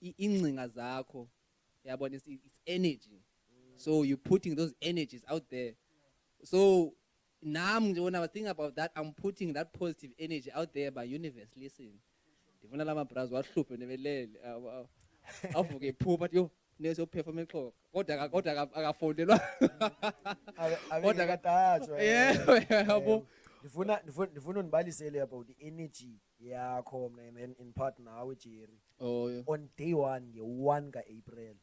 ingcinga zakho. Yabona, it's energy. So you're putting those energies out there. So now when I was thinking about that, I'm putting that positive energy out there by universe. Listen, ndifuna lama bras wahluphe nebelele avuke iphupha yo neso performance clock kodwa akafondelwa kodwa katatshwa yebo ndifuna undibalisele about the energy yakho mna in part nawe Jerry. On day 1 nge-1 ka-April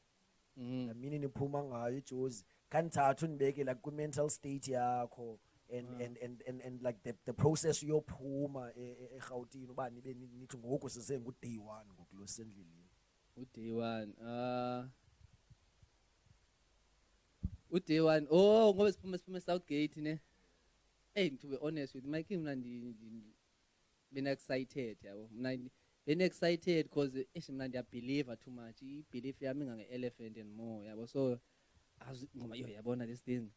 Laminin iphuma ngayo ijozi kanithathu ndibeke like ku-mental state yakho and like the process yophuma eGauteng uba nibe nithi ngoku sisengu-day 1 ngoku lo sendleleni. Day 1 day 1 ngoba siphuma Southgate ne. Hey, to be honest with my king, been excited, yabo. Been excited because I believe too much. I believe I'm an elephant and more, yabo. So I was this thing.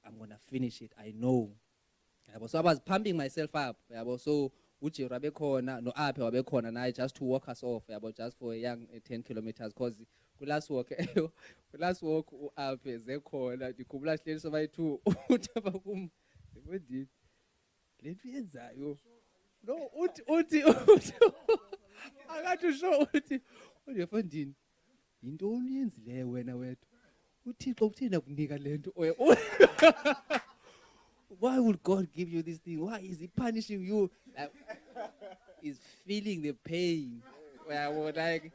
I'm gonna finish it. I know. Yabo. So I was pumping myself up, yabo. So uchi rabe corner, no Aphe wabe corner na just to walk us off, yabo, just for a young 10 kilometers because last walk Aphe ze corner dikubula hleli so bayi2 utaba kum wedit lethu yenzayo no uthi akathi usho uthi uyefondini into oyenzileyo wena wethu uThixo kuthina kunika lento why would God give you this thing? Why is he punishing you? He's feeling the pain. Like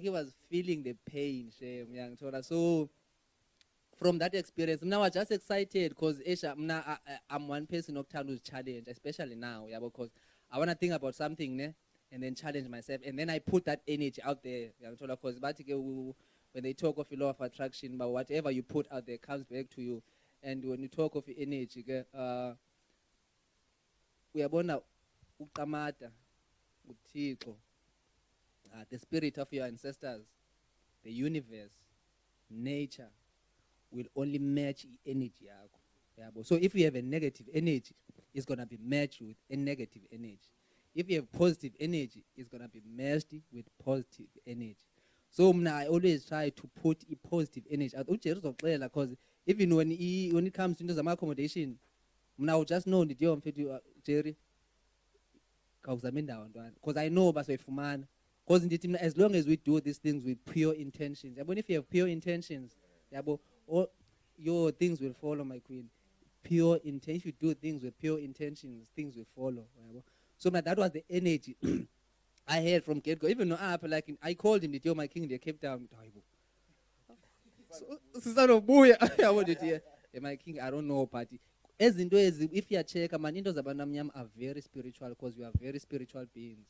he was feeling the pain, shame, young Tora. So from that experience, now I'm just excited because I'm one person who can challenge, especially now, yeah, because I want to think about something, ne, and then challenge myself, and then I put that energy out there, young Tora. Because when they talk of the law of attraction, but whatever you put out there comes back to you. And when you talk of energy, we are born uqamata, uThixo. The spirit of your ancestors, the universe, nature, will only match energy. So if you have a negative energy, it's going to be matched with a negative energy. If you have positive energy, it's going to be matched with positive energy. So I always try to put a positive energy out. Because even when it comes into the accommodation, I will just know the Jerry. Because I know because as long as we do these things with pure intentions, if you have pure intentions, all your things will follow, my queen. Pure intention. If you do things with pure intentions, things will follow. So that was the energy I had from get-go. Even though I called him, my king, they kept down. My king, I don't know, party. As in if you check, man, are very spiritual because we are very spiritual beings.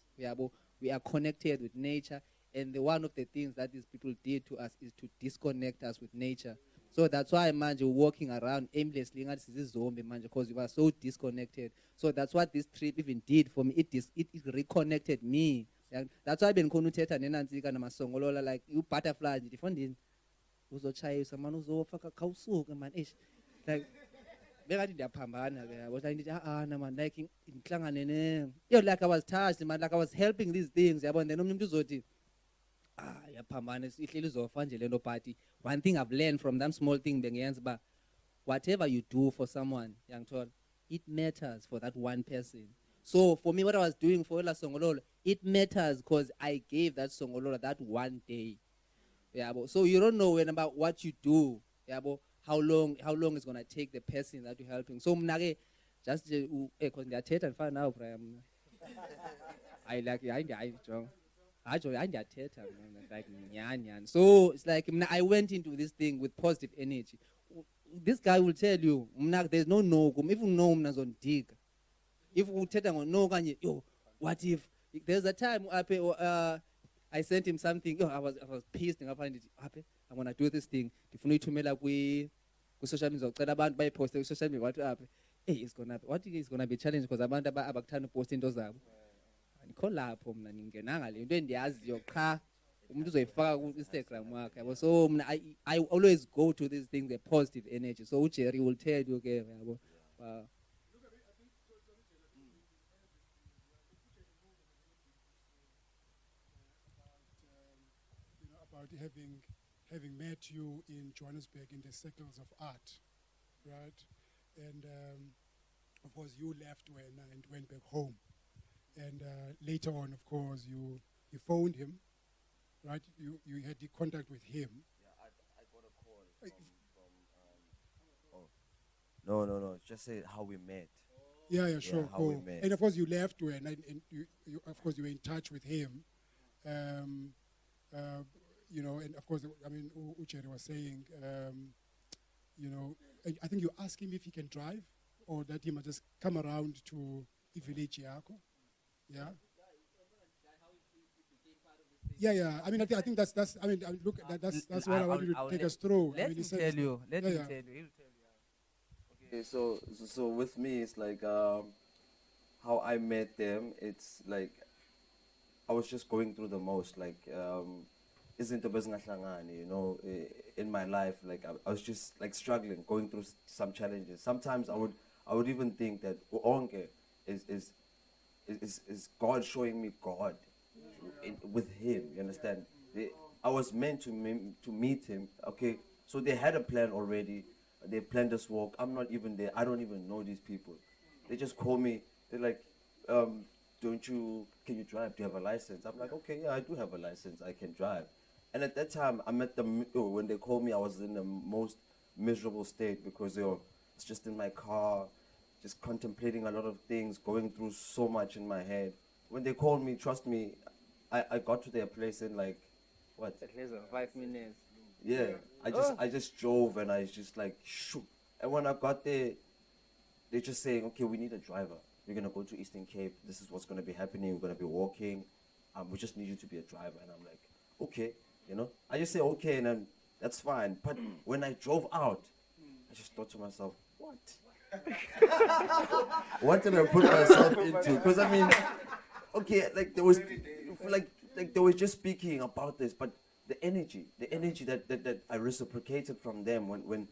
We are connected with nature, and one of the things that these people did to us is to disconnect us with nature. So that's why man, you're walking around aimlessly, and this is a zombie man, because you are so disconnected. So that's what this trip even did for me. It reconnected me. And that's why I've been connotated and like you butterflies, different. Uzochaya someone uzofaka kawusuka man like bekade ndiyaphambana ke was like man like inhlangane ne like I was touched man, like I was helping these things yabona, then umuntu uzothi yaphambana ihleli uzofa nje lento party. One thing I've learned from that small thing bengiyenza ba whatever you do for someone, young Tol, it matters for that one person. So for me, what I was doing for Ela Songololo, it matters because I gave that Songololo that one day. Yeah, so you don't know when about what you do. Yeah, how long it's gonna take the person that you're helping. So mnage just because they are theater and find out. I like I strong. I theater like nyan. So it's like I went into this thing with positive energy. This guy will tell you, there's no even no on dig. If we tell them no, what if there's a time I sent him something. I was pissed. I find it happy. I'm gonna do this thing. If you need to mail like we social media, about by posting social media, what happen? Hey, it's gonna be challenging because I'm about to post in those. And call up home and then they ask your car. Instagram. So I always go to these things, the positive energy. So Jerry will tell you, okay, about having met you in Johannesburg in the circles of art, right? And of course, you left and went back home. And later on, of course, you phoned him, right? You had the contact with him. Yeah, I got a call from No. Just say how we met. Yeah, sure, Yeah, how we cool. met. And of course, you left and you of course, you were in touch with him. You know, and of course, I mean, Uchere was saying, you know, I think you asked him if he can drive or that he must just come around to village Yako. Yeah. Yeah. I mean, I think that's. I mean, look, that's what I want you to take us through. Let him tell you. Let him tell you. He'll tell you. Okay, so with me, it's like how I met them. It's like I was just going through the most, like isn't you know, in my life, like I was just like struggling, going through some challenges. Sometimes I would even think that Onke is God showing me God with him. You understand? I was meant to meet him. Okay, so they had a plan already. They planned this walk. I'm not even there. I don't even know these people. They just call me. They're like, can you drive? Do you have a license? I'm like, okay, yeah, I do have a license. I can drive. And at that time, I'm at when they called me, I was in the most miserable state because it's just in my car, just contemplating a lot of things, going through so much in my head. When they called me, trust me, I got to their place in like, what? At least 5 minutes. Yeah, I just drove and I just like, shoot. And when I got there, they're just saying, okay, we need a driver. We're going to go to Eastern Cape. This is what's going to be happening. We're going to be walking. We just need you to be a driver. And I'm like, okay, you know. I just say, okay, and then that's fine. But when I drove out, I just thought to myself, what? What did I put myself into? Because I mean, okay, like there was, like they were just speaking about this, but the energy that I reciprocated from them when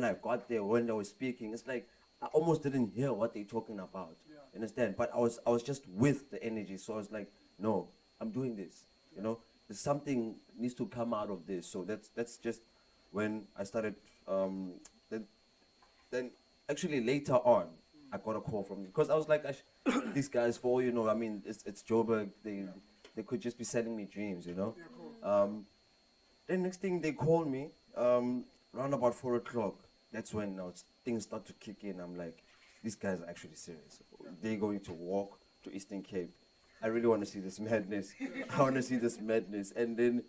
I got there, when they were speaking, it's like I almost didn't hear what they're talking about. Yeah. Understand? But I was just with the energy, so I was like, no, I'm doing this. You know, there's something needs to come out of this. So that's just when I started. Then actually later on, I got a call from because I was like, these guys for you know, I mean, it's Joburg. They could just be sending me dreams, you know. Then next thing they called me around about 4 o'clock. That's when things start to kick in. I'm like, these guys are actually serious. They're going to walk to Eastern Cape. I really want to see this madness. I want to see this madness. And then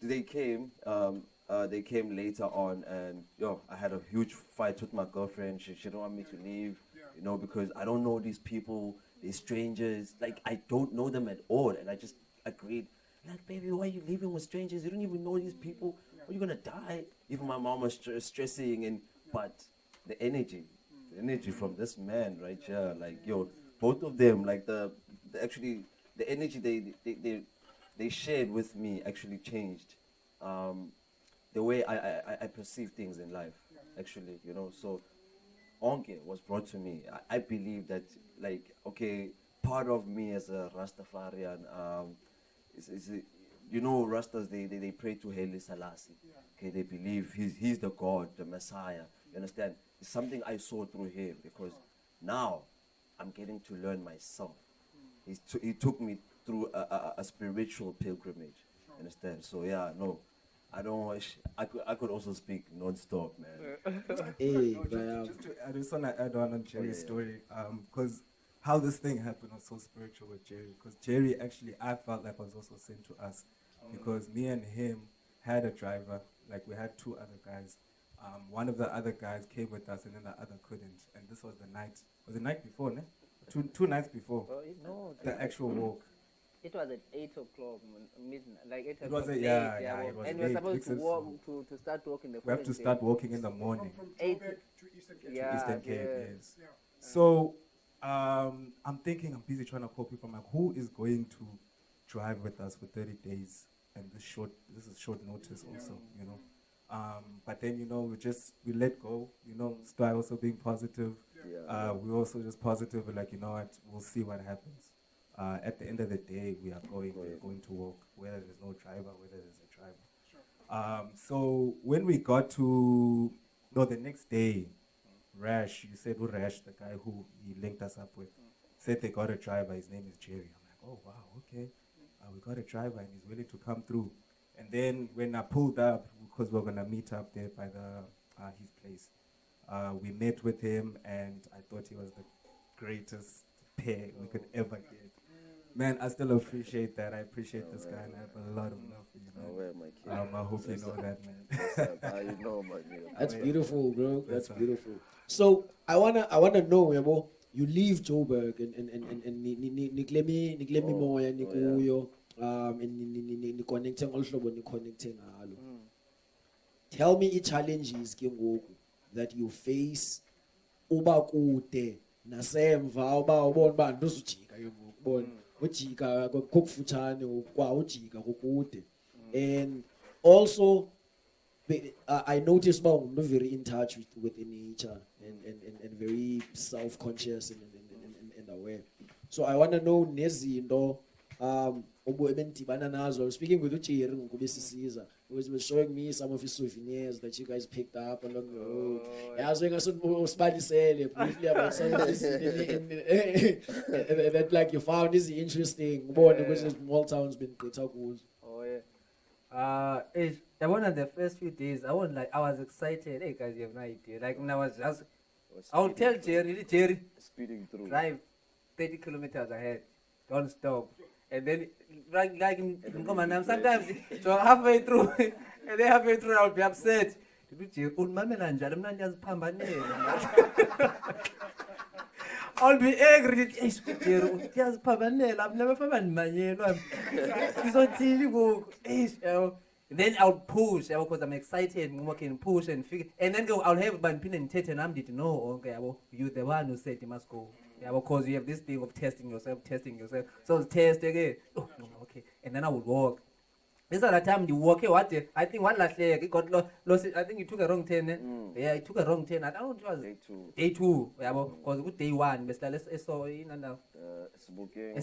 they came. They came later on, and I had a huge fight with my girlfriend. She didn't want me to leave, you know, because I don't know these people. They're strangers. Like I don't know them at all, and I just agreed. Like, baby, why are you leaving with strangers? You don't even know these people. Are you gonna die? Even my mom was stressing, but the energy from this man right here, like both of them, like the energy they shared with me actually changed the way I perceive things in life, actually, you know. So Onke was brought to me. I believe that, like, okay, part of me as a Rastafarian is you know, Rastas, they pray to Haile Selassie. Yeah. Okay, they believe he's the God, the Messiah. You understand? It's something I saw through him because now I'm getting to learn myself. He took me through a spiritual pilgrimage. You understand? So yeah, no, I don't wish I could also speak non-stop, man. Hey, I just want to add on Jerry's story, because how this thing happened was so spiritual with Jerry. Because Jerry actually, I felt like was also sent to us, because me and him had a driver. Like we had 2 other guys. One of the other guys came with us, and then the other couldn't. And this was the night. Was the night before, ne? Two nights before. No, the actual walk. It was at 8 o'clock midnight, like 8 o'clock. It was it was and we were supposed to walk to start walking the. We have to start walking in the morning. From Joburg to Eastern Cape. Eastern Cape, yes. Yeah. So I'm thinking, I'm busy trying to call people. I'm like, who is going to drive with us for 30 days? And this is short notice also, you know. But then, you know, we let go, you know, Sitwayi also being positive. Yeah. We're also just positive. We're like, you know what, we'll see what happens. At the end of the day, we're going to walk, whether there's no driver, whether there's a driver. So when we got to, no, the next day, Rash, you said, Rash, the guy who he linked us up with, said they got a driver. His name is Jerry. I'm like, oh, wow, okay. We got a driver and he's willing to come through. And then when I pulled up, because we're going to meet up there by his place, we met with him and I thought he was the greatest pair we could ever get. Man, I still appreciate that. I appreciate this guy and I have a lot of love for you, man. I hope you know that, man. You know, my nigga. That's beautiful, bro. That's beautiful. So I wanna know, yabo, you leave Joburg and niklemi moya nikuyo and ni connecting also when ni connecting ngalo. Tell me challenges ke ngoku that you face uba kude nasemva uba ubona ba nduzujika ke ngoku ubona ujika kokufutshane kwa ujika kokude. And also I noticed about very in touch with nature and very self-conscious and aware. So I want to know nezinto obendibana nazo. Speaking with Uchiri ngubisisiza, he was showing me some of his souvenirs that you guys picked up along the road. I was briefly about some of this that like you found this interesting. Because this small town's been good. Oh yeah. I went on the first few days. I was excited. Hey guys, you have no idea. Like when I was just, I would tell Jerry, speeding through. drive 30 kilometers ahead, don't stop. And then, like in Command, sometimes so halfway through, and then halfway through, I would be upset. I'll be angry. I've never found money. It's on TV. Then I'll push because I'm excited. I'm working, push and figure, and then I'll have my pin and tet and I'm did know. Okay, you the one who said you must go. Yeah, because you have this thing of testing yourself. So test again. Oh, okay, and then I would walk. This other time you walk, what? I think one last leg, it got lost. I think you took a wrong turn. Yeah, I took a wrong turn. I don't know. It was day two. Yeah, because good day one. But let's saw in and now. It's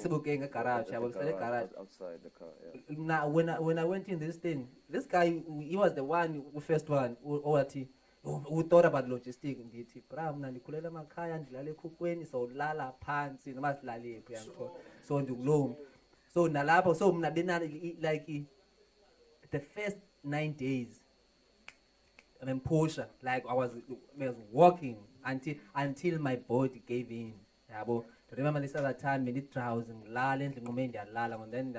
booking a garage. I was the garage outside the car. Yeah. Now when I went in this thing, this guy he was the one who first one who thought about logistics. Indeed, Bram na ndikulela makhaya ndilale ekhukhweni so lala phansi noma silale phi yakho. So ndikulom. So nalapho so mna bena like the first 9 days, I'm pusher. Like I was walking until my body gave in. Yabo. Remember this other time, me drowsing, and then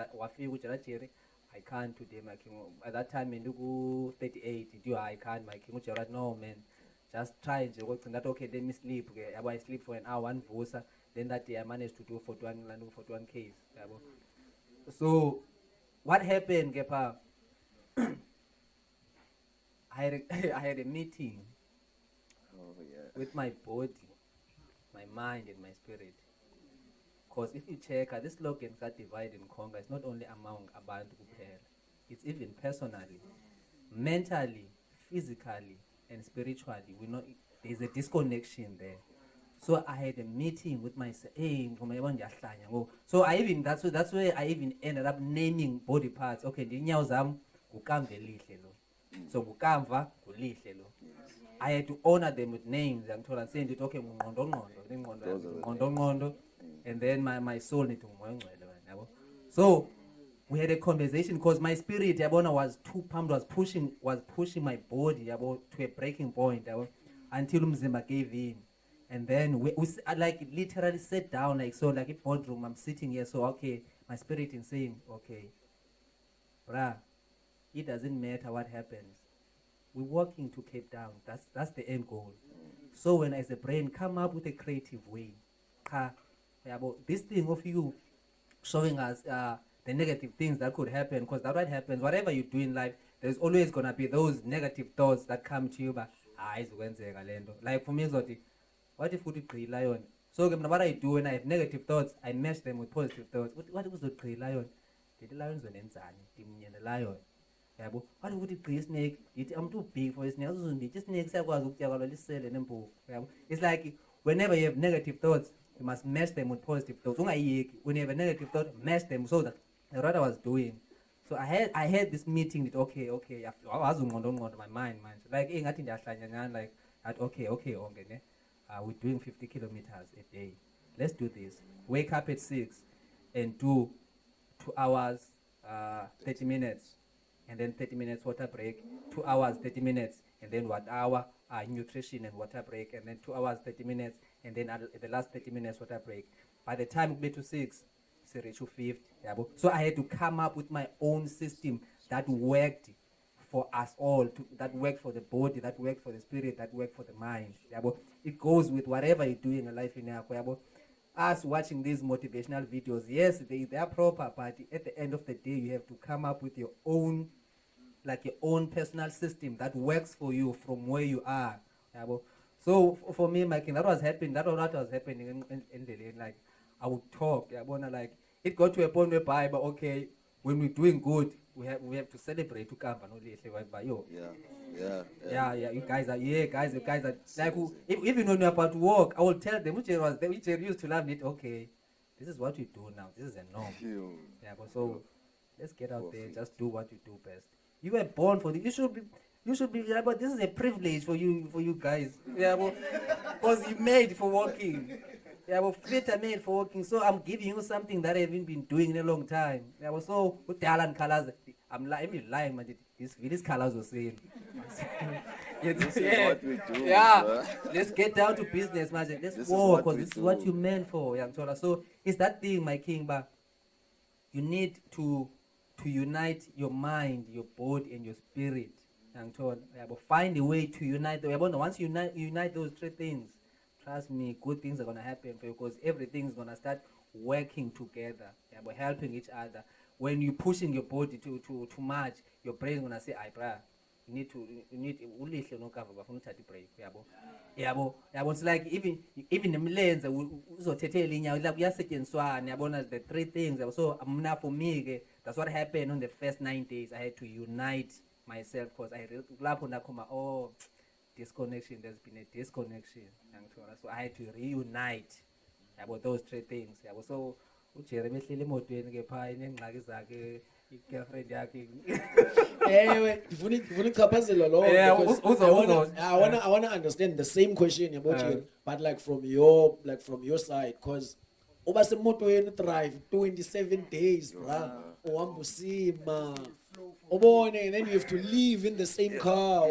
Jerry, I can't today, my king. At that time, I do 38. I can't, my king. No, man. Just try to work on that. Okay, then me sleep. Okay, I sleep for an hour, one vosa. Then that day I managed to do 41 case. So, what happened, Gepa? I had a meeting with my body, my mind, and my spirit. Because if you check, this slogans that divide in Congo, it's not only among Abantu kuphela, it's even personally, mentally, physically, and spiritually. We know there's a disconnection there. So I had a meeting with myself. So that's where I even ended up naming body parts. Okay, so bukamva kulihle lo. I had to honor them with names and told and saying it okay and then my soul need to. So we had a conversation because my spirit was too pumped, was pushing my body to a breaking point until Mzimba gave in. And then we like literally sat down like so, like a boardroom. I'm sitting here, so okay, my spirit is saying, okay, bruh, it doesn't matter what happens. We're walking to Cape Town. That's the end goal. So when as a brain come up with a creative way, this thing of you showing us the negative things that could happen, because that what happens, whatever you do in life, there's always gonna be those negative thoughts that come to you. But like for me, what if we do lion? So what I do when I have negative thoughts, I match them with positive thoughts. What was the lion? The lions when the lion. What would it be snake? I'm too big for a snake. It's like whenever you have negative thoughts, You must match them with positive thoughts. When you have a negative thought, match them. So that's what I was doing. So I had this meeting with okay, I was on my mind, man. Like okay, Onke, ne? We're doing 50 kilometers a day. Let's do this. Wake up at 6 and do 2 hours, 30 minutes, and then 30 minutes water break. 2 hours, 30 minutes, and then 1 hour nutrition and water break, and then 2 hours, 30 minutes, and then at the last 30 minutes water break. By the time we get to 6, it's reach to 50. Yeah, so I had to come up with my own system that worked for us all, that worked for the body, that worked for the spirit, that worked for the mind. Yeah, it goes with whatever you do in your life in here. Us watching these motivational videos, yes, they are proper, but at the end of the day, you have to come up with your own, like your own personal system that works for you from where you are. Yeah, so for me, my king, that was happening. That was what was happening in the lane. Like I would talk. Yeah, like it got to a point whereby, but okay, when we're doing good, we have to celebrate to come and yo. Yeah, you guys are like even when you're about to walk, I will tell them which used to love it. Okay, this is what we do now. This is a norm. Yeah, but so let's get out there, just do what you do best. You were born for this. You should be. Yeah, but this is a privilege for you guys. Yeah, because you made for walking. Yeah, fit are made for walking. So I'm giving you something that I haven't been doing in a long time. Yeah, so with talent colors, I'm lying, man. These colors were saying. This is what we do. Yeah, let's get down to business, man. Let's walk, because this is what you meant for, young Chola. So it's that thing, my king, but you need to unite your mind, your body, and your spirit. Young Chola. Yeah, but find a way to unite them. Once you unite those three things, trust me, good things are gonna happen for you, because everything's gonna start working together. Yeah, but helping each other. When you're pushing your body too much, your brain's gonna say, "Ay, bruh, you need ulihle no cover bafuna uthatha break." Yabo. It's like even nemlenze uzothethela inyawo la kuyasetshenziswana, yabona, the three things. So mna for me, that's what happened on the first 9 days. I had to unite myself, because lapho ndakhoma disconnection. There's been a disconnection. So I had to reunite about those three things. So uJerry behleli emotweni ke pha inengxaki zakhe, igirlfriend yakhe. Ngifuna ukuchaphazela lo, Yeah, because I wanna understand the same question about you, but like from your side, because uba semotweni drive 27 days, bruh, uhamba usima. And then you have to live in the same car.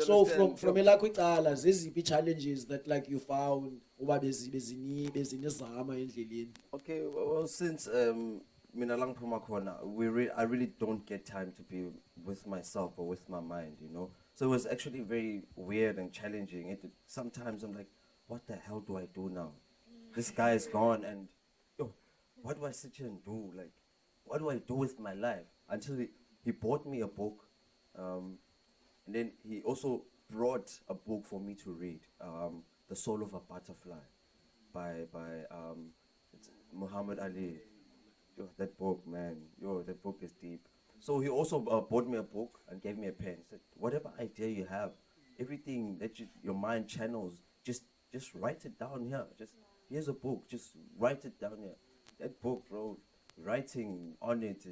So from elakho icala, zeziphi challenges that like you found uba bezinizama endleleni? Okay, well, since mina la ngiphuma khona, I really don't get time to be with myself or with my mind, you know. So it was actually very weird and challenging. Sometimes I'm like, what the hell do I do now? This guy is gone, and what do I sit here and do? Like, what do I do with my life? Until he bought me a book, and then he also brought a book for me to read, The Soul of a Butterfly, by it's Muhammad Ali. That book, man, that book is deep. So he also bought me a book and gave me a pen. He said, whatever idea you have, everything that your mind channels, just write it down here. Here's a book, just write it down here. That book, bro, writing on it.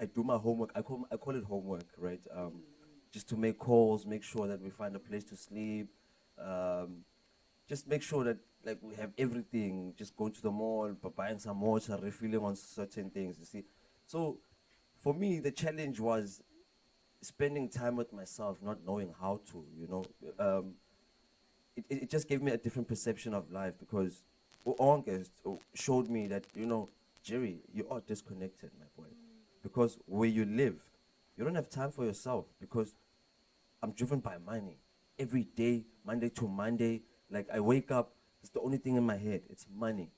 I do my homework. I call it homework, right? Just to make calls, make sure that we find a place to sleep. Just make sure that like we have everything. Just going to the mall, buying some water, refilling on certain things. You see, so for me the challenge was spending time with myself, not knowing how to. You know, it just gave me a different perception of life, because Onke showed me that, you know, Jerry, you are disconnected, my boy. Because where you live, you don't have time for yourself, because I'm driven by money. Every day, Monday to Monday, like I wake up, it's the only thing in my head, it's money.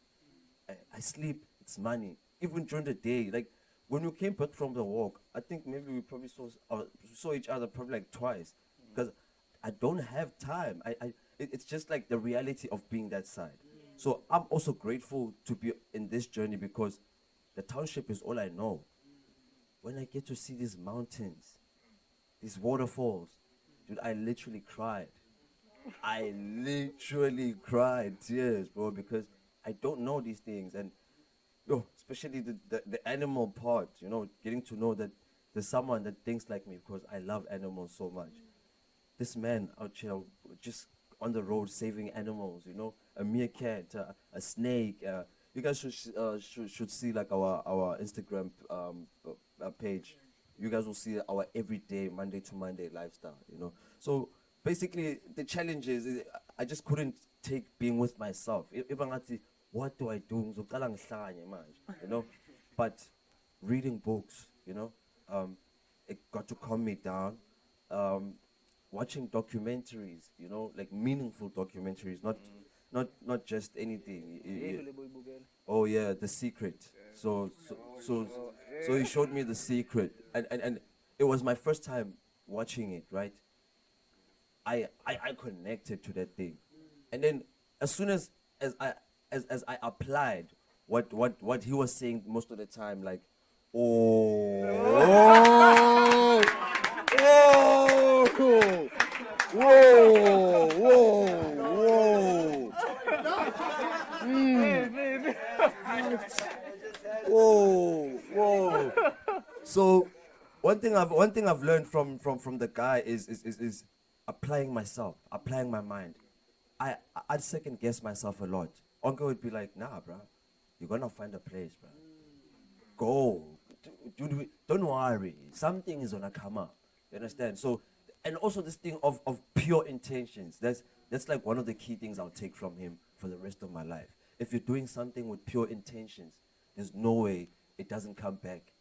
I sleep, it's money. Even during the day, like when we came back from the walk, I think maybe we probably saw each other probably like twice, because I don't have time. It's just like the reality of being that side. So I'm also grateful to be in this journey, because the township is all I know. When I get to see these mountains, these waterfalls, dude, I literally cried. I literally cried tears, bro, because I don't know these things. And especially the animal part, getting to know that there's someone that thinks like me because I love animals so much. This man out here just on the road saving animals, a meerkat, a snake. You guys should see like our Instagram page. You guys will see our everyday Monday to Monday lifestyle, So basically the challenge is I just couldn't take being with myself. What do I do? Ngizoqala ngihlanye manje, But reading books, it got to calm me down. Watching documentaries, like meaningful documentaries, not just anything. Oh yeah, The Secret. So he showed me The Secret, and it was my first time watching it. Right, I connected to that thing, and then as soon as I applied what he was saying most of the time, like, oh, whoa, whoa. Whoa. So one thing I've learned from the guy is applying myself, applying my mind. I'd second guess myself a lot. Onke would be like, nah, bro, you're gonna find a place, bro. Go. Don't worry. Something is gonna come up. You understand? So, and also this thing of pure intentions. That's like one of the key things I'll take from him for the rest of my life. If you're doing something with pure intentions, there's no way it doesn't come back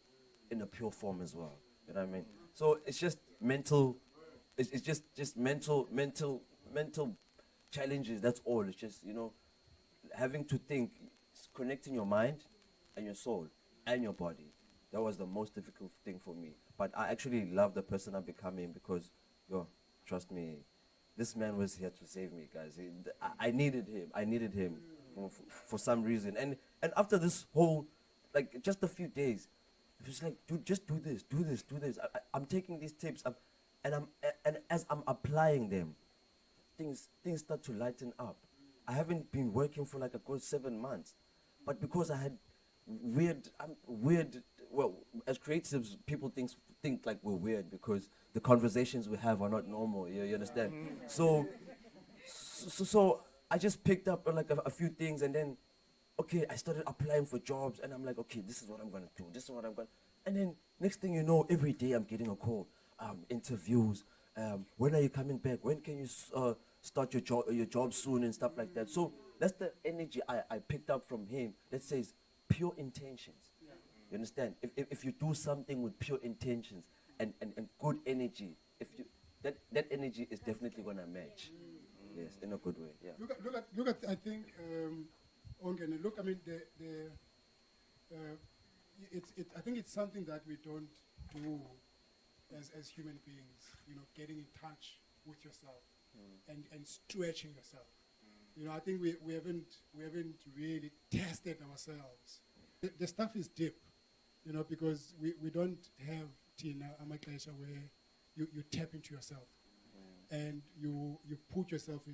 in a pure form as well. You know what I mean? So it's just mental. It's just mental challenges. That's all. It's just having to think, connecting your mind and your soul and your body. That was the most difficult thing for me. But I actually love the person I'm becoming because, trust me, this man was here to save me, guys. I needed him. I needed him for some reason. And after this whole, like, just a few days, it was like, dude, just do this. I'm taking these tips, and as I'm applying them, things start to lighten up. I haven't been working for like a good 7 months, but because I had weird. Well, as creatives, people think like we're weird because the conversations we have are not normal. You understand? So I just picked up like a few things, and then I started applying for jobs, and I'm like, okay, this is what I'm gonna do. This is what I'm gonna. And then next thing you know, every day I'm getting a call, interviews. When are you coming back? When can you start your job soon and stuff like that? So that's the energy I picked up from him that says pure intentions. You understand? If you do something with pure intentions and good energy, that energy is definitely gonna match. Yes, in a good way. Yeah. Look at. I think, Onke, look. I mean, I think it's something that we don't do as human beings. Getting in touch with yourself and stretching yourself. I think we haven't really tested ourselves. The stuff is deep, because we don't have Tina Amaklesha where you tap into yourself and you put yourself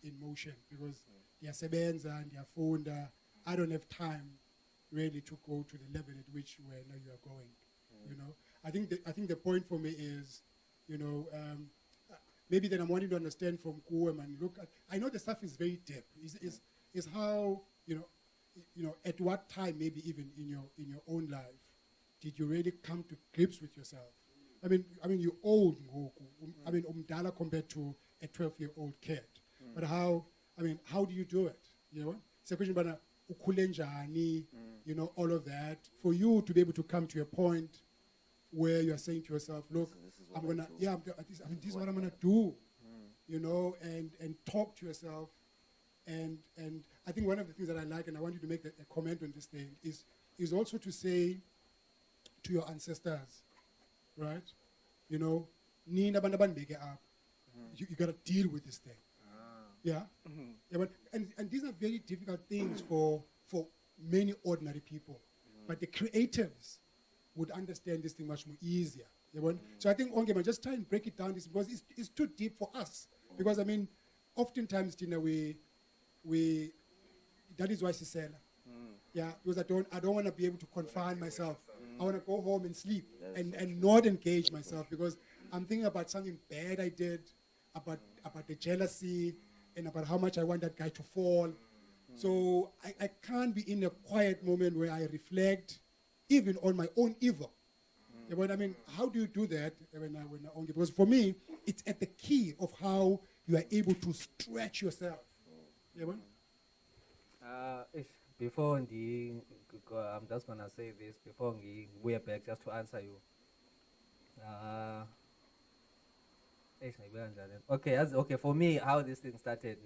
in motion, because ndiyasebenza, ndiyafunda. I don't have time really to go to the level at which where now you are going. I think the point for me is, maybe that I'm wanting to understand from Kuem and look at. I know the stuff is very deep. Is how at what time, maybe even in your own life, did you really come to grips with yourself? I mean you're old, I mean umdala compared to a 12-year-old kid. But how do you do it? It's a question about ukhule njani, all of that, for you to be able to come to a point where you're saying to yourself, look, this is what I'm gonna do, and talk to yourself, and I think one of the things that I like, and I want you to make a comment on this thing, is also to say to your ancestors, right? Nina bandabandeke up. You gotta deal with this thing. Yeah. Yeah, and these are very difficult things for many ordinary people, but the creatives would understand this thing much more easier. So I think, Onke, just try and break it down, because it's too deep for us. Because oftentimes, Tina, we that is why Sisela. Yeah, because I don't want to be able to confine myself. I want to go home and sleep and not engage myself because I'm thinking about something bad I did, about the jealousy and about how much I want that guy to fall. So I can't be in a quiet moment where I reflect even on my own evil. You know what I mean? How do you do that when I own it? Because for me, it's at the key of how you are able to stretch yourself. You know? Before I'm just gonna say this before we're back just to answer you. Okay, for me, how this thing started,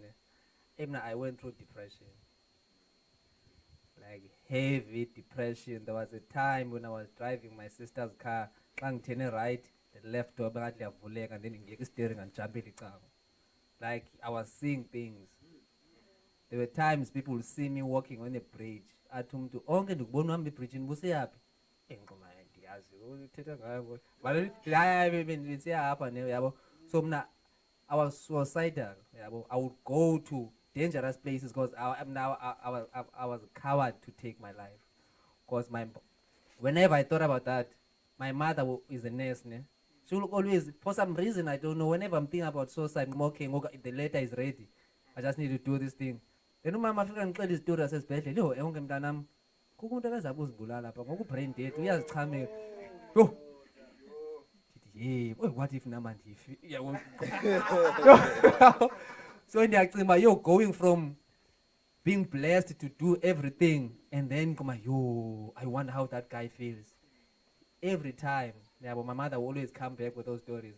I went through depression. Like heavy depression. There was a time when I was driving my sister's car, turn right, the left door, and then steering and jumping the car. Like I was seeing things. There were times people would see me walking on a bridge. I told them, Onke, ndikubona uhamba ebridge busiya yaphi? Engqoma ndiyazi uthetha ngayo. So I was suicidal. I would go to dangerous places because I was a coward to take my life. Because whenever I thought about that, my mother is a nurse. She will always, for some reason, I don't know, whenever I'm thinking about suicide, okay, the letter is ready. I just need to do this thing. Then my African ngixela izitori zasesibhedlela, yo onke mntanam, kukho umuntu akazabe uzibulala lapha ngoku brain dead uyazichamela. Yo. Hey, what if namandifi? So you're going from being blessed to do everything and then come yo, I wonder how that guy feels. Every time, but my mother will always come back with those stories.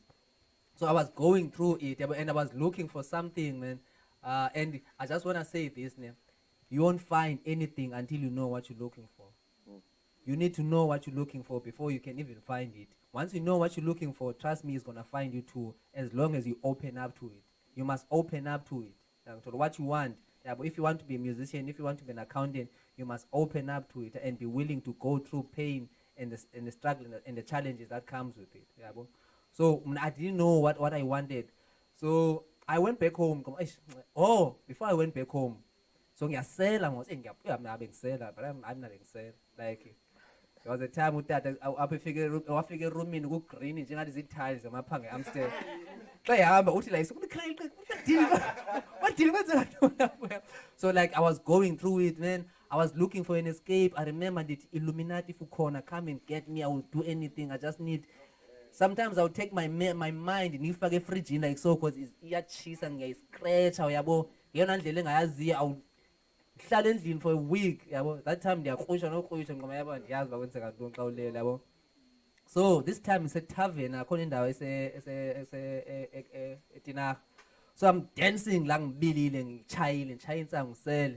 So I was going through it and I was looking for something, man. And I just want to say this, you won't find anything until you know what you're looking for. You need to know what you're looking for before you can even find it. Once you know what you're looking for, trust me, it's going to find you too, as long as you open up to it. You must open up to it. So what you want, but if you want to be a musician, if you want to be an accountant, you must open up to it and be willing to go through pain and the struggle and the challenges that comes with it. So I didn't know what I wanted. So I went back home. Before I went back home, so I'm not being seller, but I'm not being seller. Like there was a time with that I figure room in go green in these tiles. I'm still. So like I was going through it, man. I was looking for an escape. I remember that Illuminati Fukona, come and get me. I will do anything. I just need. Sometimes I would take my mind and if I get fridge in like so, cause it's cheese and it's scratch. I would hlala for a week. That time they are so this time it's a tavern. I call it now. It's a dinner. So I'm dancing like Billy and child and child song sell.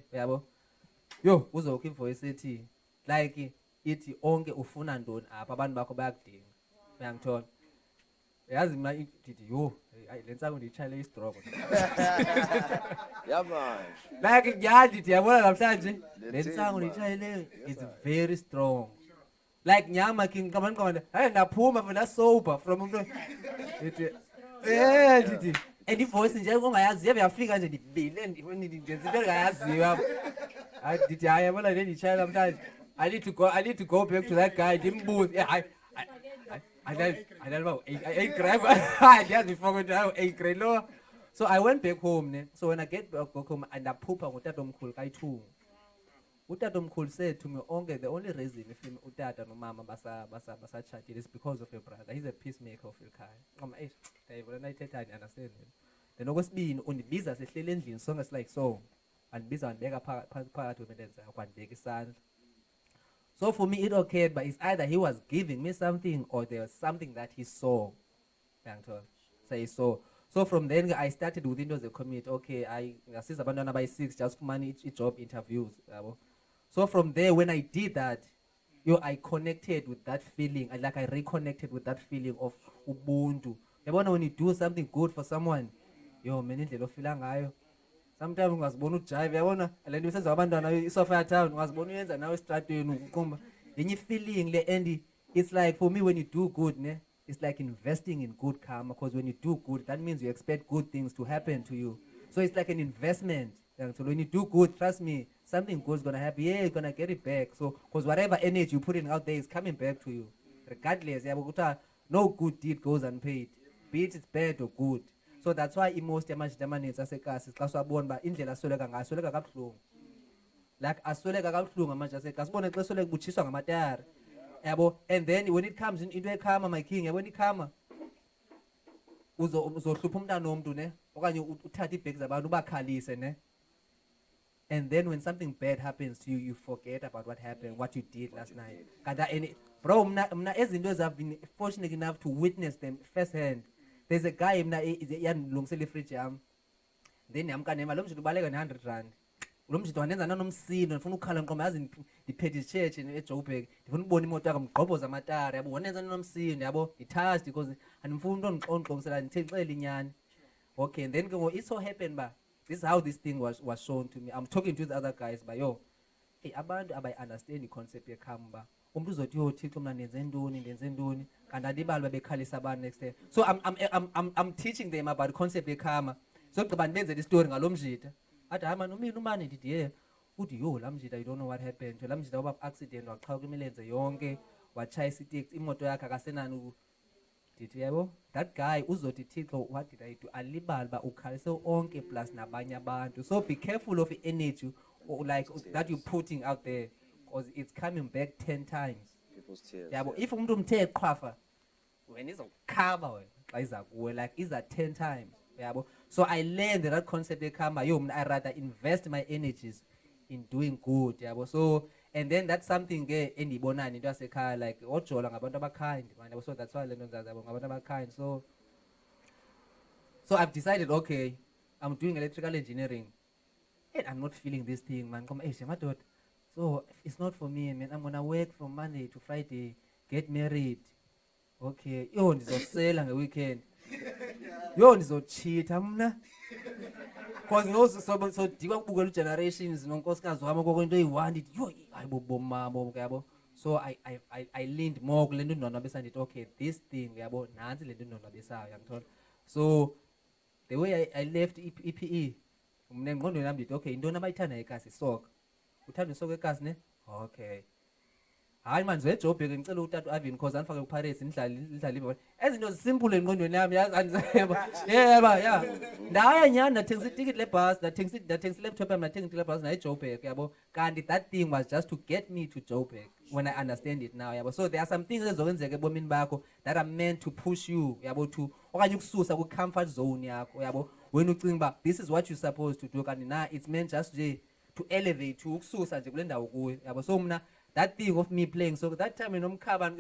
Yo, who's looking for a city? Like it's onke ufuna ndoni apha abantu bakho bayakudinga. Uyangithola. Yazi mina ithi yo, lenza ngiditshayele istroke. Yeah man. Like ngiyazi yabona namhlanje lenza ngiditshayele it's very strong. Like nyama king come on. Hey ngaphuma vela sober from umuntu. Ithi and ivoice nje ongayazi yafika nje ndibile ndifuna ndenza into engayaziyo. I did yabona le nditshayela namhlanje. I need to go back to that guy. Dimbuzi. Yeah, I don't know. I grab. I just before I So I went back home. So when I get back home and I poop on Utadomkul Kai too. Utadomkul said to me, Onke, the only reason if you Utata no mama basa chat is because of your brother. He's a peacemaker of your kind. When I understand him. Then always being on the business in songs like so. And business and bigger part of the dance. I want big son. So for me, it occurred, but it's either he was giving me something or there was something that he saw. So from then, I started within the community. Okay, I assist abandoned by 6 just for money each job interviews. So from there, when I did that, I connected with that feeling. I reconnected with that feeling of Ubuntu. When you do something good for someone, sometimes ungazibona ujive yabona le nto isenza abantwana isofa town ungazibona uyenza nawe estradweni ukumba yenye feeling le and it's like for me when you do good it's like investing in good karma because when you do good that means you expect good things to happen to you so it's like an investment So when you do good, trust me, something good is gonna happen. Yeah, you're gonna get it back. So, because whatever energy you put in out there is coming back to you, regardless. No good deed goes unpaid, be it it's bad or good. So that's why most amajita amaninzi asekasi xa siwabona uba indlela asweleka ngayo asweleka kabuhlungu. Like asweleka kabuhlungu amanje asekasi sibone xa esweleka butshiswa ngamatayari. And then when it comes into ekhama, my king, when it comes uzohlupha umntana womntu ne okanye uthathe iibheki zabantu ubakhalise ne. And then when something bad happens to you, you forget about what happened, what you did last night. Bro, mna ezinto I've been fortunate enough to witness them firsthand. There's a guy mna yanilungisela ifridge yam. Then yamkanema lo mjito ubaleka ne-100 lo mjito wandenza nanomsindo ndifuna ukukhala nqomo yazi ndiphethe ichurch eJoburg ndifuna ukubona imoto yakhe mgqobhoza amatari yabo wandenza nanomsindo yabo ndithast because andimfuni umntu ondixonxongisela ndithexela inyani. Okay, and then it so happened ba this is how this thing was shown to me. I'm talking to the other guys but yo hey abantu abayi-understand i-concept yekhamba umuntu uzothi yo Thixo mna ndenze ntoni kanti andibali babekhalisa abantu next day. So I'm teaching them about the concept yekhama. So gqiba ndibenzela istory ngalo mjita athi hayi mani umane ndithi ye uthi yo laa mjita you don't know what happened to laa mjita waba accident waqhawuka imilenze yonke watshayisa iteksi imoto yakhe akasenani ndithi yabo that guy uzothi Thixo what did I do alibali uba ukhalise onke plus nabanye abantu. So be careful of the energy or like that you're putting out there because it's coming back 10 times. People's tears. Yabo if umuntu umthe qhafa wena izokukhaba wena xa iza kuwe like iza 10 times. Yabo so I learned that concept ekhamba yo I rather invest my energies in doing good. Yabo so and then that's something ke endiyibonani into yasekhaya like ojola ngabantu abakind man. So that's why le nto ndazabo ngabantu abakind. So I've decided okay I'm doing electrical engineering and I'm not feeling this thing man. Come madoda so it's not for me man. I'm gonna work from Monday to Friday, get married. Okay yo ndizosela ngeweekend yo ndizochita mna because so dikwa ukubukela ugenerations nonkosikazi wami koko into eyi-1 ndithi yo hayibo bomamo yabo. So I leaned more kule nto ndinonwabisa ndithi okay this thing yabo nantsi le nto ndinonwabisayo yangithola. So the way I left i-PE mna engqondweni yam ndithi okay intoni abayithanda ekasi isoka uthanda isoka ekasi ne okay hayi manje eJoburg ngicela utata uAvin because andifake kuPirates ndidlala ezinto zisimple engqondweni yami yazi andizeba yeah ndaya nyani ndathengisa itikiti lebus ndathengisa ilaptop yami ndathengisa lebus naye eJoburg yabo kanti that thing was just to get me to Joburg when I understand it now yabo. So there are some things ezokwenzeka ebomini bakho that are meant to push you yabo to okanye ukususa ku-comfort zone yakho yabo when ucinga uba this is what you're supposed to do kanti na it's meant just to elevate to ukususa nje kule ndawo kuyo yabo. So mna that thing of me playing so that time nomkhaba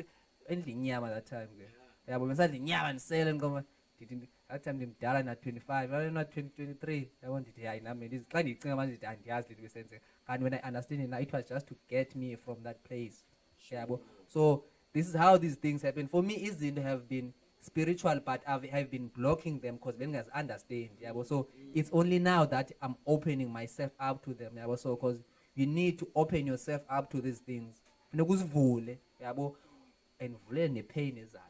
endla inyama that time ke yabo bensadla inyama ndisele ngoma ndithi that time ndimdala na 25 na 23 yabo ndithi hayi nami xa ndiyicinga manje ndithi andiyazi le nto besenzeka kanti when I understand it now it was just to get me from that place yabo. So this is how these things happen for me. Izinto have been spiritual but have been blocking them because bengazi understand yabo. So it's only now that I'm opening myself up to them yabo. So because you need to open yourself up to these things nokuzivule yabo and vule nepain ezayo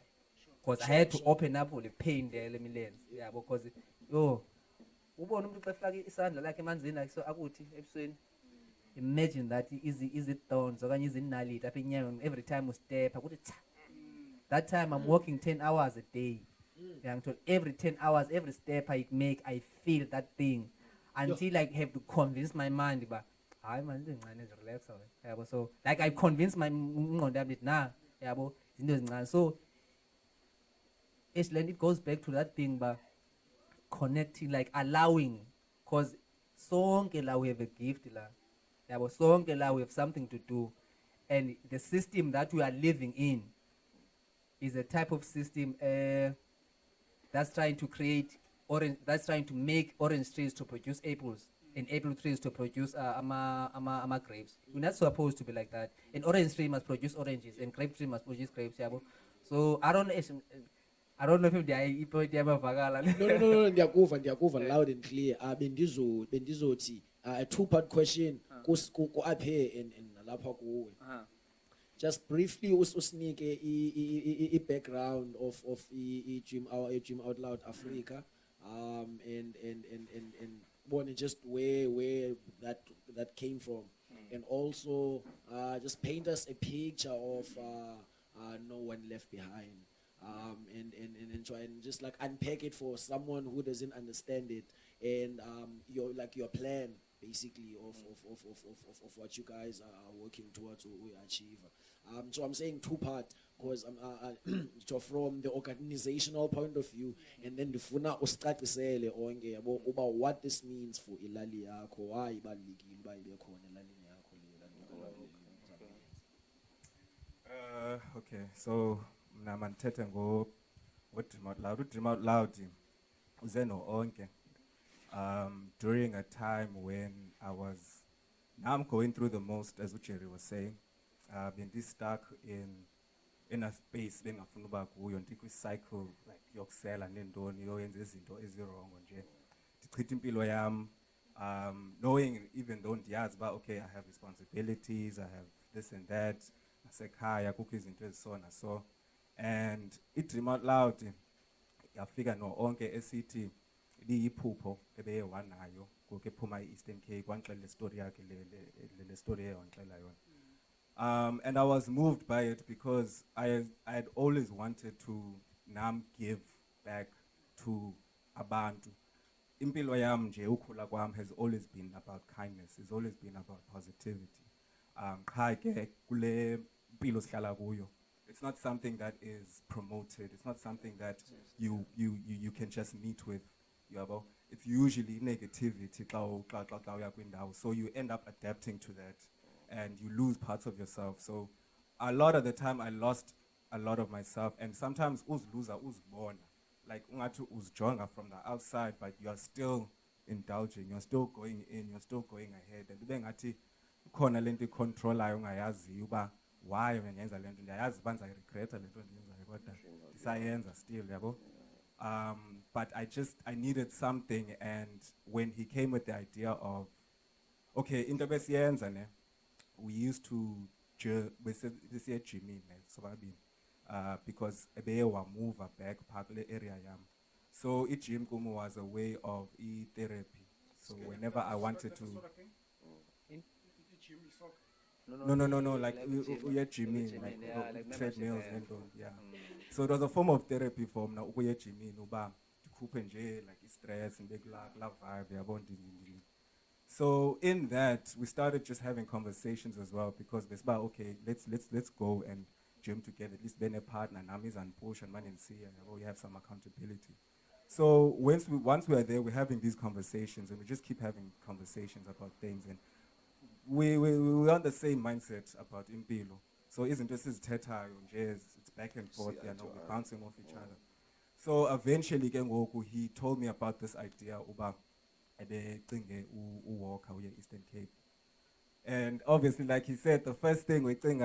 because I had to open up all the pain there lemilenze yabo because yo ubona umuntu xa efaka isandla lakhe emanzini so akuthi ebusweni imagine that is thorns okanye izinaliti apha enyameni every time you step akuthi that time I'm working 10 hours a day yangithola every 10 hours every step I make I feel that thing until I have to convince my mind but hayi manje into ezincane ezirelaxa yabo. So like I convince my ngqondo yami ndithi na yabo izinto ezincane. So it goes back to that thing but connecting like allowing because sonke la we have a gift la yabo sonke la we have something to do and the system that we are living in is a type of system that's trying to create orange, that's trying to make orange trees to produce apples and apple trees to produce ama grapes. We're not supposed to be like that. An orange tree must produce oranges and grape tree must produce grapes yabo. So I don't know if they are no ndiyakuva loud and clear. Bendizothi a two-part question ku Aphe and nalapha kuwe. Just briefly usinike I background of I Dream Out Loud Africa and born just where that came from, and also just paint us a picture of no one left behind, and try and just like unpack it for someone who doesn't understand it, and your plan basically of what you guys are working towards or achieve. So I'm saying two part, because so from the organizational point of view, and then ndifuna usicacisele Onke yabo uba what this means for ilali yakho, why ibalulekile uba ibe khona elalini yakho le. Okay, so mna mandithethe Dream Out Loud. Dream Out Loud uze no Onke during a time when now I'm going through the most, as Jerry was saying. Been this stuck in a space bengafuna uba kuyo, cycle like yokusela nendoni yoyenza izinto ezirongo nje, ndichitha impilo yam knowing, even though ndiyazi uba okay, I have responsibilities, I have this and that, nasekhaya kukho izinto ezisona so, and Dream Out Loud yafika no Onke esithi ibiyiphupho ebeye wanayo ngoku ephuma i-Eastern Cape, wangixelela le story yakhe le story eyawangixelela yona. And I was moved by it because I had always wanted to give back to abantu. Impilo yam nje ukhula kwam has always been about kindness, it's always been about positivity. Qha ke kule mpilo sihlala kuyo, it's not something that is promoted, it's not something that you can just meet with. It's usually negativity, so you end up adapting to that and you lose parts of yourself. So a lot of the time I lost a lot of myself, and sometimes uzibona, like ungathi uzjonga from the outside, but you are still indulging, you're still going in, you're still going ahead, and ube ngathi khona lento icontrolayo ungayazi uba why ngiyenza lento, ndiyayazi uba ngizayiregreta lento ndiyenzayo kodwa ndisayenza still, yabo. But I needed something, and when he came with the idea of, okay, into besiyenza ne, we used to this year Jimmy, because ebeye wa move back pakle area yam. So gym kumu was a way of therapy. So whenever I wanted to no, like we Jimmy, like treadmills and yeah. So it was a form of therapy for me. Uye Jimmy uba dikhuphe nje like stress and big la vibe yabona. So in that, we started just having conversations as well, because there's about, okay, let's go and gym together, at least be a partner, Namis and push and man and see, and we have some accountability. So once we are there, we're having these conversations, and we just keep having conversations about things, and we're on the same mindset about impilo. So isn't this is teta, it's back and forth, we're bouncing off each other. So eventually, he told me about this idea about walk away Eastern Cape. And obviously, like he said, the first thing we think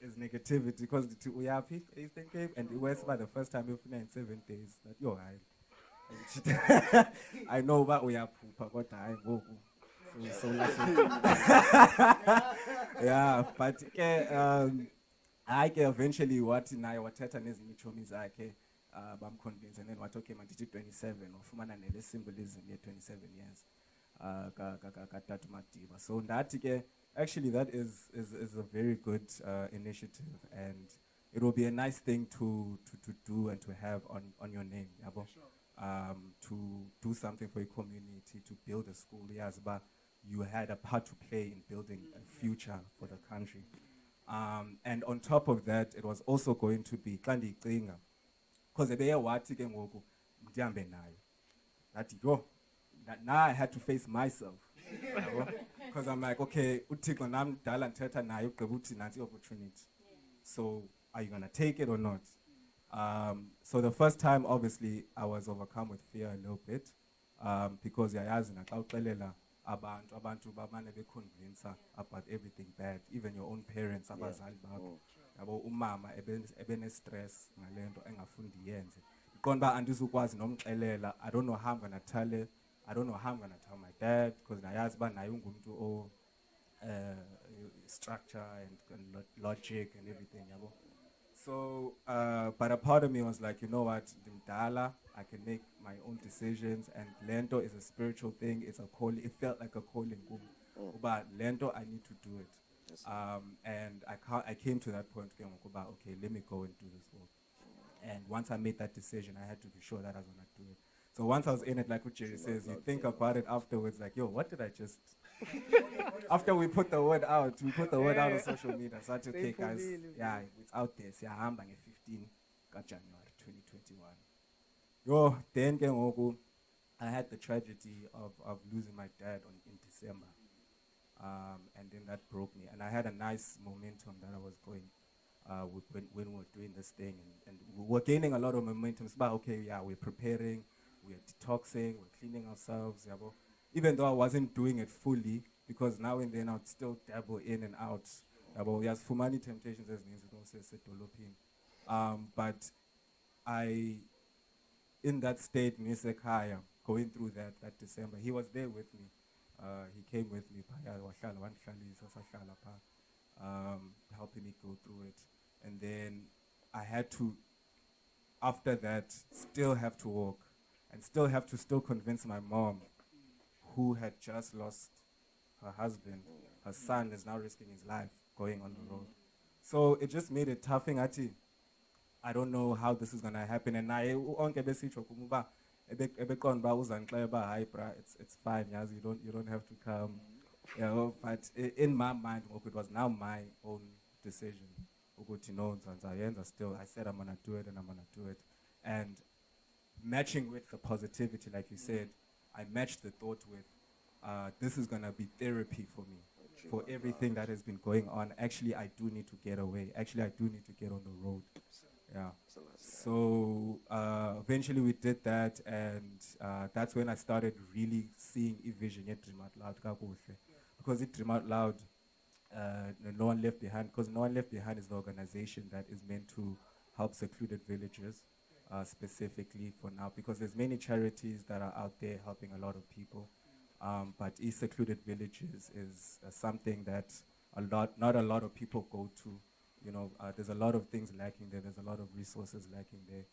is negativity, because we are happy Eastern Cape, and it was about the first time in 7 days that you're right. I know what we are but I go. So yeah, but I eventually what Tetan is I'm convinced, and then what okay, man, 27 or Fumana symbolism 27 years. So that actually that is a very good initiative, and it will be a nice thing to do and to have on your name, yabo. To do something for your community, to build a school. Yes, but you had a part to play in building a future for the country. And on top of that, it was also going to be Kandi Klinga. Because now I had to face myself. Because I'm like, okay, opportunity. So are you gonna take it or not? So the first time, obviously, I was overcome with fear a little bit, because abantu bamane be convince about everything bad, even your own parents, abazali bakho. Yabo umama ebene stress ngalento engafundi yenze. Iqonda andizukwazi nomxelela, I don't know how I'm going to tell it. I don't know how I'm going to tell my dad, because nayazi ba naye ungumuntu o structure and logic and everything, yabo. So, but a part of me was like, you know what, Dimdala, I can make my own decisions, and Lento is a spiritual thing. It's a calling. It felt like a calling. But Lento, I need to do it. And I came to that point, okay, let me go and do this work. And once I made that decision, I had to be sure that I was gonna do it. So once I was in it, like what Jerry says, you think about it afterwards, like, yo, what did I just? After we put the word out, on social media. So okay, guys, yeah, it's out there. See, I'm banging 15 January 2021. Yo, then ke ngoku, I had the tragedy of losing my dad in December. And then that broke me. And I had a nice momentum that I was going when we were doing this thing. And we were gaining a lot of momentum. It's about, okay, yeah, we're preparing, we're detoxing, we're cleaning ourselves. Yeah, even though I wasn't doing it fully, because now and then I'd still dabble in and out. Yes, for many temptations as means don't say but in that state, Nisekaya, going through that December, he was there with me. He came with me, helping me go through it. And then I had to, after that, still have to walk and still convince my mom, who had just lost her husband. Her son is now risking his life going on the road. So it just made it tough. I don't know how this is going to happen. And Onke it's fine, yes, you don't have to come. You know, but in my mind, it was now my own decision. Still, I said I'm gonna do it and I'm gonna do it. And matching with the positivity, like you said, I matched the thought with this is gonna be therapy for me. For everything that has been going on. Actually, I do need to get away. Actually, I do need to get on the road. Yeah. So eventually we did that, and that's when I started really seeing e-vision at Dream Out Loud. Because it Dream Out Loud, No One Left Behind, because No One Left Behind is the organization that is meant to help secluded villages, specifically for now, because there's many charities that are out there helping a lot of people. But secluded villages is something that not a lot of people go to. You know, there's a lot of things lacking there. There's a lot of resources lacking there.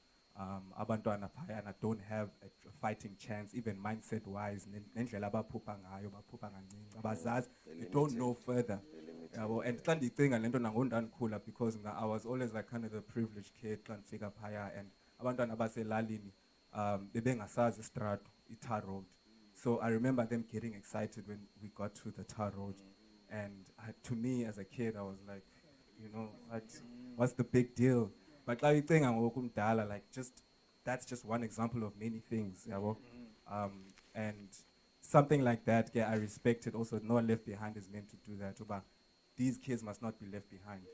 Abantwana phayana don't have a fighting chance, even mindset-wise. They don't know further. And xa ndicinga le nto nangoku ndandikhula, because I was always like kind of the privileged kid xa ndifika phaya, and abantwana abaselalini bebengasazi istrato, i-tar road. So I remember them getting excited when we got to the tar road. And to me as a kid, I was like, you know, what's the big deal? But like thing like that's just one example of many things. And something like that, yeah, I respect it. Also, No One Left Behind is meant to do that. But these kids must not be left behind.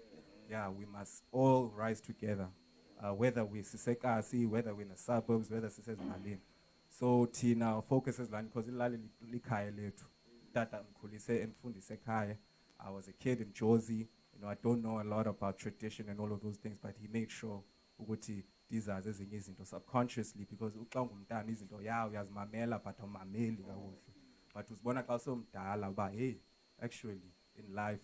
Yeah, we must all rise together. Whether we're Sisekasi, whether we're in the suburbs, whether it's Laminin. So Tina focuses on because I was a kid in Jozi. You know, I don't know a lot about tradition and all of those things, but he made sure these are ezinye izinto subconsciously, because uxa ungumntana izinto uyazimamela but awumameli kakuhle. But uzibona xa somdala uba hey, actually in life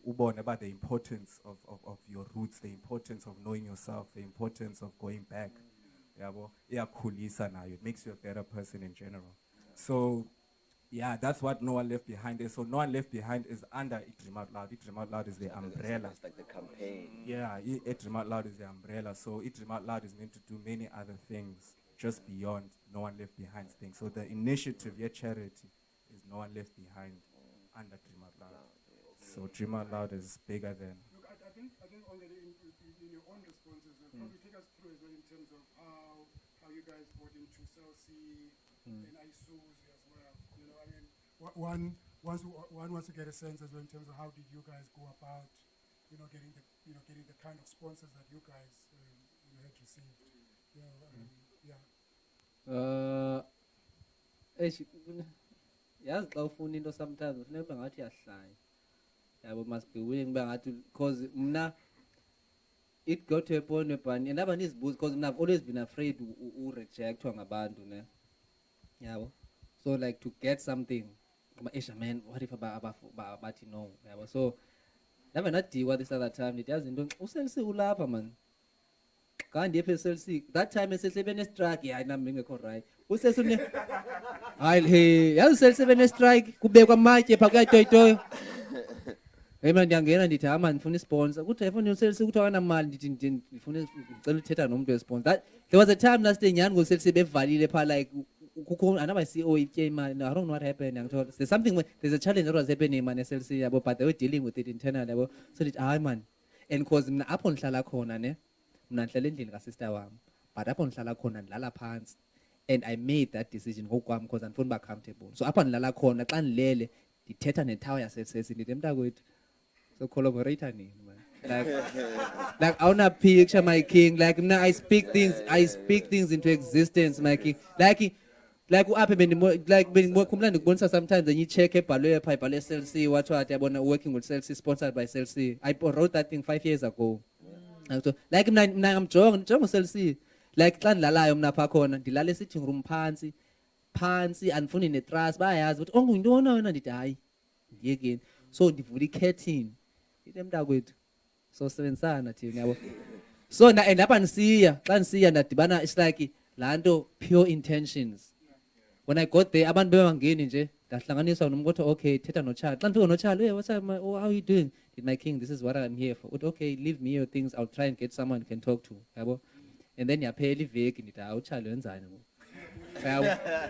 ubone about the importance of your roots, the importance of knowing yourself, the importance of going back. It makes you a better person in general. So yeah, that's what No One Left Behind is. So No One Left Behind is under Dream Out Loud. Dream Out Loud is the umbrella. It's like the campaign. Yeah, Dream Out Loud is the umbrella. So Dream Out Loud is meant to do many other things just beyond No One Left Behind things. So the initiative, your charity, is No One Left Behind under Dream Out Loud. So Dream Out Loud is bigger than. Look, I think only in your own responses, probably take us through as well in terms of how you guys got into Cell C and ISOs as well. You know, I mean, one wants to get a sense as well in terms of how did you guys go about, getting the kind of sponsors that you guys had received. Yazi xa ufuna into sometimes ufuneka ube ngathi yahlanya. Yabo must be willing ube ngathi, because mna it got to a point where ndaba ndizibuza, because I've always been afraid urejectwa ngabantu ne. Yabo. So like to get something, man, what if bathi no? Yabo. So ndaba ndadiwa this other time ndithi yazi into uselisi ulapha man. kanti ephe SLC that time SLC bene strike hayi nami ngekho right uSelsi une hayi hey yazi SLC bene strike kubekwa amatye pha kuyatoyitoyo hey man ndiyangena ndithi ha man ndifuna isponsor kuthi ayifuna uSelsi kuthi akanamali ndithi ndifuna ngicela uthetha nomuntu wesponsor there was a time last day nyani ngoSelsi bevalile pha like kukho anaba CEO itye imali no I don't know what happened angithola there's a challenge that was happening man SLC yabo but they were dealing with it internally yabo so ndithi hayi man and cause mina apho ndihlala khona ne mina ndihlala endlini kaSister wami but apho ndihlala khona ndilala phansi and I made that decision ngokwami because andifuni uba comfortable so apho ndilala khona xa ndilele ndithetha netower yaseSesi ndithi mntakwethu so collaborator nini man like awuna picture my king like mina I speak things into existence my king like uAphe bendikhumbula ndikubonisa sometimes enye icheck ebhalwe pha ibhalwe SLC what yabona working with SLC sponsored by SLC I wrote that thing 5 years ago so like mina ngamjonga SLC like xa ndilalayo mna pha khona ndilala sitting room phansi andifuni netrust bayazi ukuthi onke yintoni wena ndithi hayi ndiyekeni so ndivula i-curtain ndithi mntakwethu so sebenzisana thina yabo so and apha xa ndisiya ndadibana it's like lanto pure intentions when I got there abantu bebangeni nje ndahlanganiswa nomuntu othi okay thetha noCharlie xa ndifika noCharlie hey what's up how are you doing did my king this is what I'm here for okay leave me your things I'll try and get someone you can talk to yabo and then yaphela iveki ndithi hawu uCharlie wenzani ngoku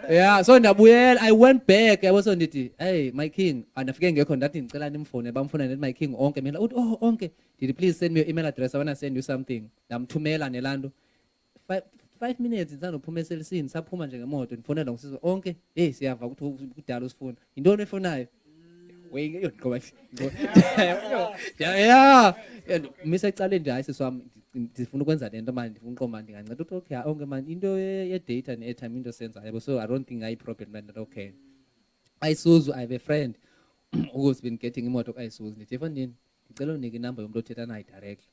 yeah so ndabuyela I went back yabo so ndithi hey my king andafike ngekho ndathi ndicela nimfone bamfuna nethi my king Onke mina uthi oh Onke did you please send me your email address I want to send you something ndamthumela nelanto 5 minutes ndizanophuma eSLC saphuma nje ngemoto ndifonela ngosizwe Onke hey siyava ukuthi kudala usifuna intoni efonayo wayinge yonqoba yeah misa icala nje hayi siswami ndifuna ukwenza lento manje ndifuna uqoma ndinganceda ukuthi okay Onke man into ye data ne airtime into senza yabo so I don't think I problem man okay ayisuzu I have a friend who's been getting imoto kayisuzu ndithi efondini ngicela unike inamba yomuntu othetha naye directly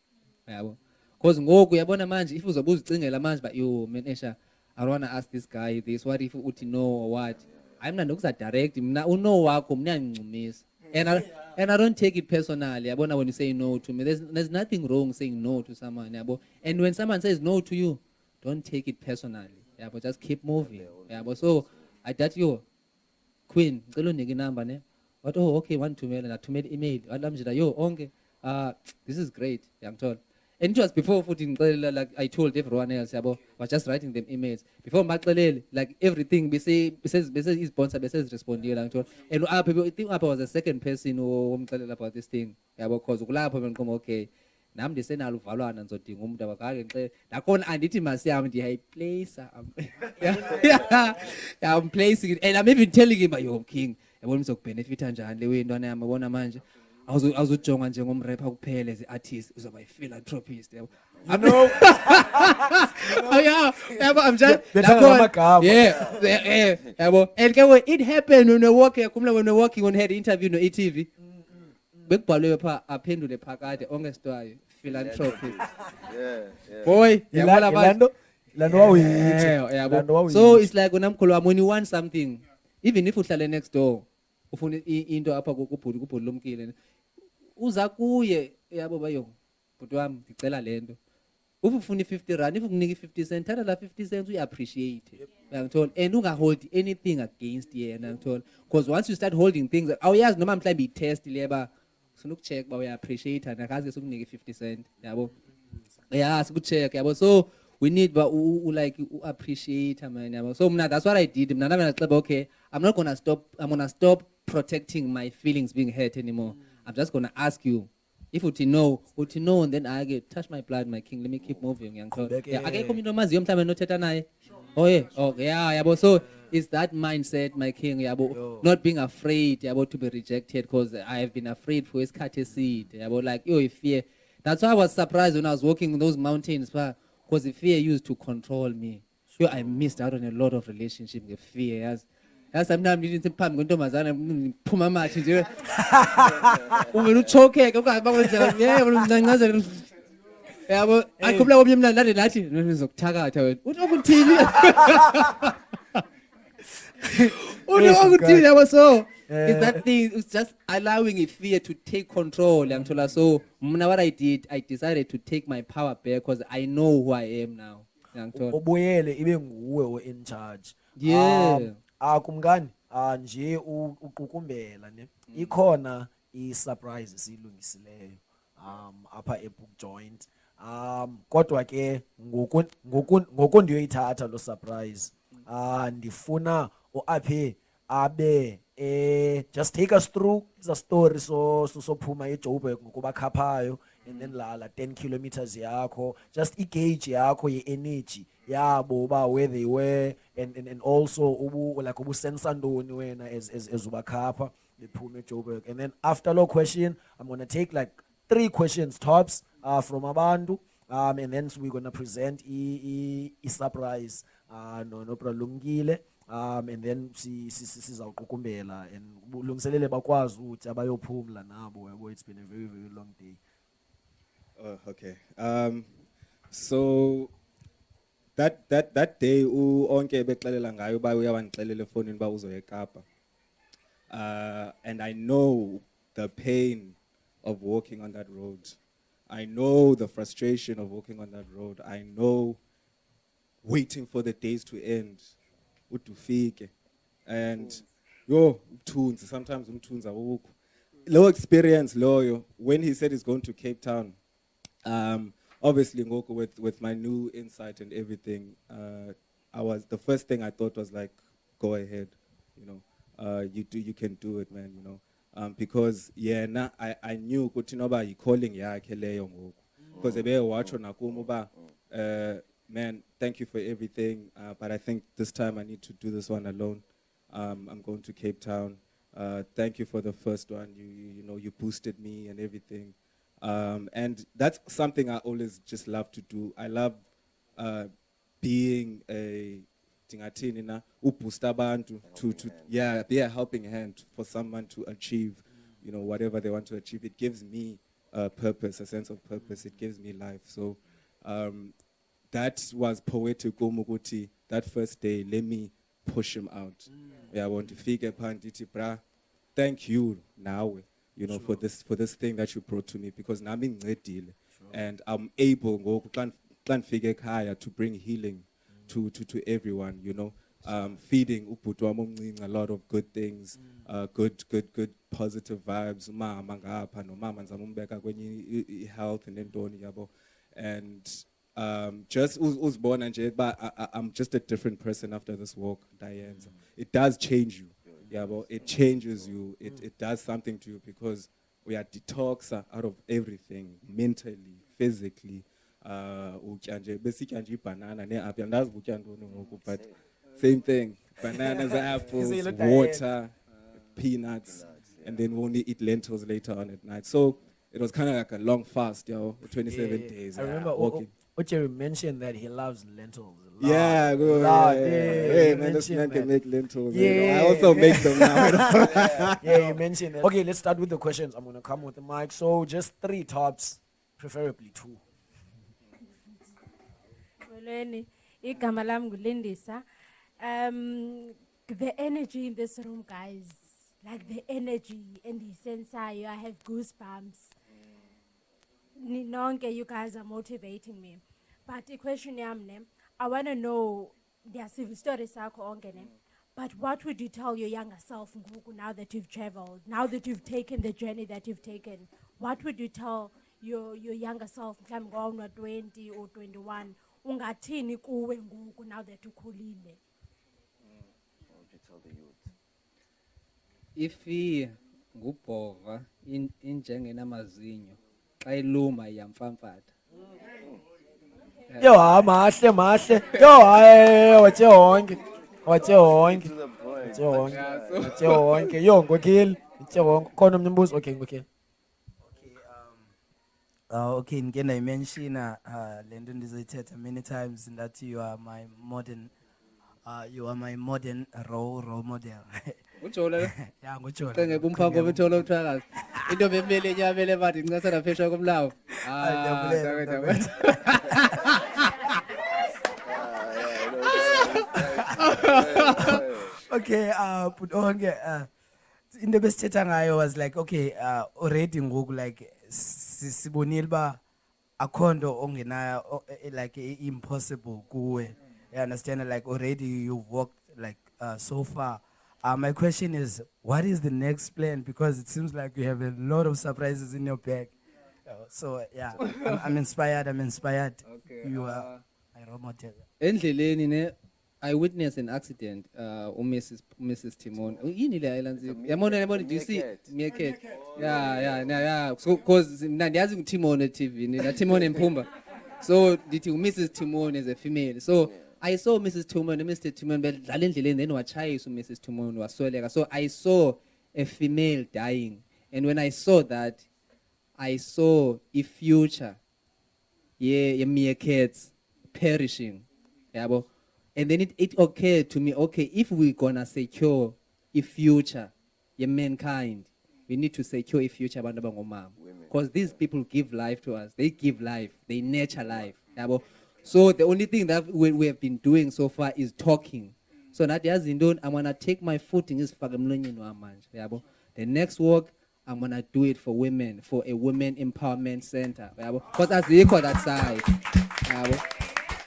yabo because ngoku uyabona manje if uzobe uzicingela manje ba yo man esha I don't want to ask this guy this what if uthi no or what I'm not nokuza direct mina uno wakho mina ngicumisa and I don't take it personally yabona when you say no to me there's nothing wrong saying no to someone yabo and when someone says no to you don't take it personally yabo just keep moving yabo so I that yo queen ngicela unike inamba ne what oh okay want to mail and I to mail email walamjila yo Onke this is great yangithola and it was before futhi ngicela like I told everyone else yabo was just writing them emails before baxelele like everything bese sponsor bese respondile ngithola and Aphe I think Aphe was the second person omxelela about this thing yabo because kulapho bengiqoma okay nami ndisenalo uvalwana nzodinga umuntu abakake ngixele nakhona andithi masiyami ndiyayiplace I'm placing it and I'm even telling him yo king yabona uzokbenefita njani le wentwana yami yabona manje awuzojonga njengomrapper kuphela as artist uzoba philanthropist yabo I know oh yeah I'm just yeah yabo and ke it happened when we were working on her interview no ETV bekubhalwe pha aphendule phakade Onke Sitwayi philanthropist boy yabona abantu lando wawithi so it's like when you want something even if uhlale next door ufuna into apha kubhudu Lumkile uza kuye yabo bayo bhuti wami ngicela lento ufuna i50 if ukunika i50 cent thatha la 50 cents we appreciate uyangithola and ungahold anything against yena ngithola because once you start holding things awuyazi noma mhlawumbe i-test leba ufuna ukucheck ba uya appreciate akaze sokunika i50 cent yabo yeah sikucheck yabo so we need ba like appreciate man yabo so mina that's what I did mina nami ngaxeba okay I'm gonna stop protecting my feelings being hurt anymore I'm just gonna ask you if uthi no and then I get touch my blood my king let me keep moving ngiyangithola yeah akekho umuntu omaziyo mhlawumbe nothetha naye oh yeah okay yeah yabo so it's that mindset my king yabo not being afraid yabo to be rejected because I have been afraid for isikhathi eside yabo like yo fear that's why I was surprised when I was walking in those mountains because the fear used to control me yo I missed out on a lot of relationship with fear yes sometimes ngithi phambi kwentombazana ngiphuma amathi nje uvela uchokeke ukazi bakwenzela yebo ngincazela yabo akhumbula komnye mna lade nathi nizokuthakatha wena uthi ukuthini uthi ukuthini yabo so It's that thing, it's just allowing a fear to take control. So what I did, I decided to take my power back because I know who I am now. ubuyele ibe nguwe in charge. Yeah. Kumngani nje uqukumbela ne ikhona i-surprise esiyilungisileyo apha e-book joint kodwa ke ngoku ndiyoyithatha lo surprise ndifuna uAphe abe just take us through is a story sophuma eJoburg ngokuba khaphayo and then la 10 kilometers yakho just igauge yakho ye-energy yabo ba where they were and also ubu sensa ntoni wena as ubakhapha bephuma eJoburg. And then after lo question I'm going to take like 3 questions tops from abantu and then we're going to present i surprise no Lumkile and then sizawuqukumbela and ulungiselele bakwazi ukuthi abayophumla nabo yabo. It's been a very very long day. Okay. So that day Onke bexelela ngayo ba uyawandixelela efonini ba uzoya eKapa. And I know the pain of walking on that road. I know the frustration of walking on that road. I know waiting for the days to end. Utufike. And sometimes umthunzi awukho. Low experience loyo when he said he's going to Cape Town. Obviously with my new insight and everything, the first thing I thought was like, go ahead, you can do it, man, because I knew ukuthi noba calling yakhe leyo ngoku because ebewatsho nakumo ba man, thank you for everything, but I think this time I need to do this one alone. I'm going to Cape Town. Thank you for the first one. You boosted me and everything. And that's something I always just love to do. I love being a tingatinina upusta abantu to be a helping hand for someone to achieve, whatever they want to achieve. It gives me a purpose, a sense of purpose. It gives me life. So that was poetic. Umuguti, that first day, let me push him out. I want to figure panditi bra. Thank you now, for this thing that you brought to me, because now I'm in and I'm able to bring healing to everyone, feeding a lot of good things, good positive vibes, health and just born and I'm just a different person after this walk, Diane. It does change you. It changes you. It does something to you because we are detox out of everything, mentally, physically. Basically, banana, but same thing. Bananas, apples, water, peanuts, and then we only eat lentils later on at night. So it was kind of like a long fast, 27 days. I remember walking. Jerry mentioned that he loves lentils. Yeah, good. Hey, man, this man can make lentils. Yeah. I also make them now. Yeah, you mentioned that. Okay, let's start with the questions. I'm going to come with the mic. So just 3 tops, preferably 2. Igama lam nguLindisa. The energy in this room, guys, like the energy and the sensayo, I have goosebumps. Ninonke, you guys are motivating me. But the question I want to know their civil stories Onke, but what would you tell your younger self now that you've traveled, now that you've taken the journey that you've taken? What would you tell your younger self, 20 or 21? Ungathini kuwe ngoku now that ukhulile? What would you tell the youth? If ngubhova injengenamazinyo xa iluma iyamfamfatha. Yo, mahle. Yo, wathe wonke. Yo, ngokhile. Wathe wonke. Khona omnye umbuzo. Okay, ngokhile. Okay, again I mention lento ndizoyithetha many times that you are my modern role model. Ujola le? Yeah, nguJola. Cenge kumphambo bethola uthakazi. Into bemele nyabele bathi ngincasana phesha komlawo. Okay, but Onke, into besithetha ngayo was like, okay, already ngoku like sibonile ba akhondo ongena like impossible kuwe. You understand? Like already you've walked like so far. My question is, what is the next plan? Because it seems like you have a lot of surprises in your bag. So yeah, I'm inspired. I'm inspired. Okay, You are my role model. endleleni ne I witnessed an accident Mrs Timon yini le islands yabona do you see meerkat yeah so cause mina ndiyazi uTimon eTV na Timon eMpumba so ndithi Mrs Timon is a female so I saw Mrs Timon and Mr Timon bedlala endleleni then wachayisa Mrs Timon wasweleka so I saw a female dying and when I saw that I saw a future meerkats perishing yabo and then it occurred to me okay if we're gonna secure a future mankind we need to secure a future abantu abangomama because these people give life to us they give life they nurture life yabo so the only thing that we have been doing so far is talking so nathi yazi intoni I'm gonna take my foot ngizifake emlonyeni wami manje yabo the next walk I'm gonna do it for women for a women empowerment center yabo because azikho that side yabo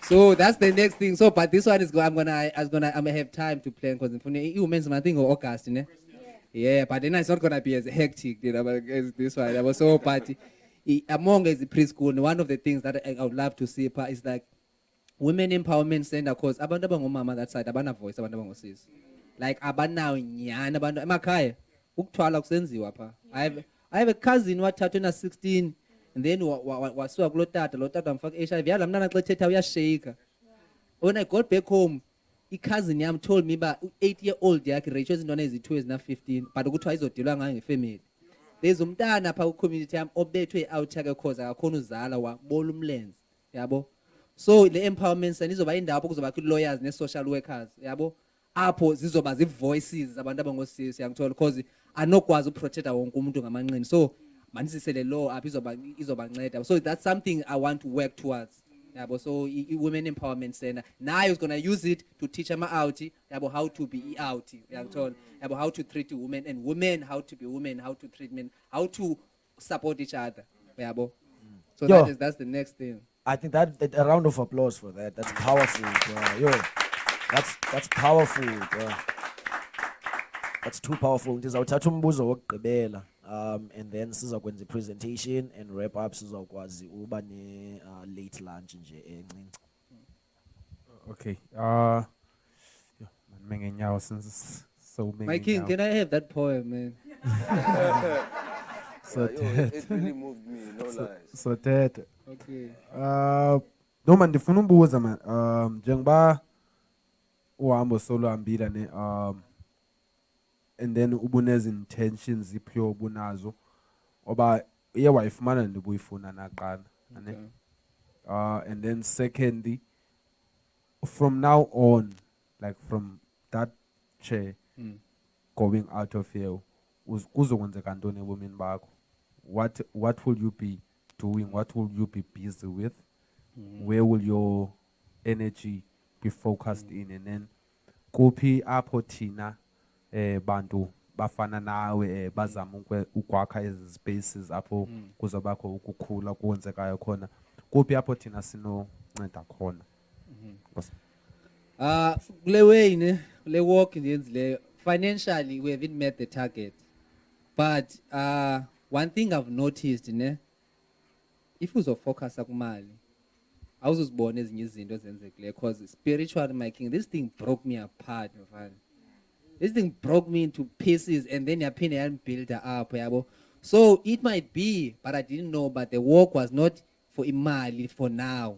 so that's the next thing so but this one is I'm gonna have time to plan because women's month in August ne yeah but then it's not gonna be as hectic you know as this one so but among as the preschool one of the things that I would love to see is like women empowerment center because abantu abangomama that side abana voice abantu abangosisi like abanawo nyana abantu emakhaya ukuthwala kusenziwa pha I have a cousin wathathwe na 16 and then wasuka kulo tata lo tata amfaka HIV yala mntana xa ethetha uyashake when I got back home i-cousin yam told me ba 8-year-old yakhe ratio izintwana ezi-2 ezina-15 but ukuthiwa izodilwa ngayo ngefamily there's umntana pha ku-community yam obethwe i-out yakhe cause akakhona uzala wabola umlenze yabo so le empowerment center izoba indawo apho kuzobakho i-lawyers ne-social workers yabo apho zizoba zi-voices abantu abangosisi yangithola because anokwazi uprotecta wonke umuntu ngamanqindi so mandisisele law apho izobanceda so that's something I want to work towards yabo so women empowerment center nayo is going to use it to teach ama-out yabo how to be out yangithola yabo how to treat women and women how to be women how to treat men how to support each other yabo so that's the next thing I think that a round of applause for that. That's powerful. That's powerful. That's too powerful. Ndizawuthatha umbuzo wokugqibela and then sizakwenza presentation and wrap up sizawukwazi uba ne late lunch nje encinci. Okay. Mengenyawo since so many. My king, can I have that poem, man? So it really moved me, no lies. So that Okay. noma ndifuna umbuza man njengoba uhambo solo hambila ne and then ubunezi intentions ipure ubunazo oba iye wayifumana ndibuyifuna naqala ne and then secondly from now on like from that chair going out of here kuzokwenzeka ntoni ebomini bakho what will you be doing what will you be busy with where will your energy be focused in and then kuphi apho thina bantu bafana nawe bazama ukwakha ezi spaces apho kuzobakho ukukhula kwenzekayo khona kuphi apho thina sinonceda khona kule way ne kule walk ndiyenzileyo financially we haven't met the target but one thing I've noticed ne if uzofocus kumali awuzozibona ezinye izinto ezenzekileyo because spiritually my king this thing broke me apart mfana this thing broke me into pieces and then yaphinda yandibuild up yabo so it might be but I didn't know but the work was not for imali for now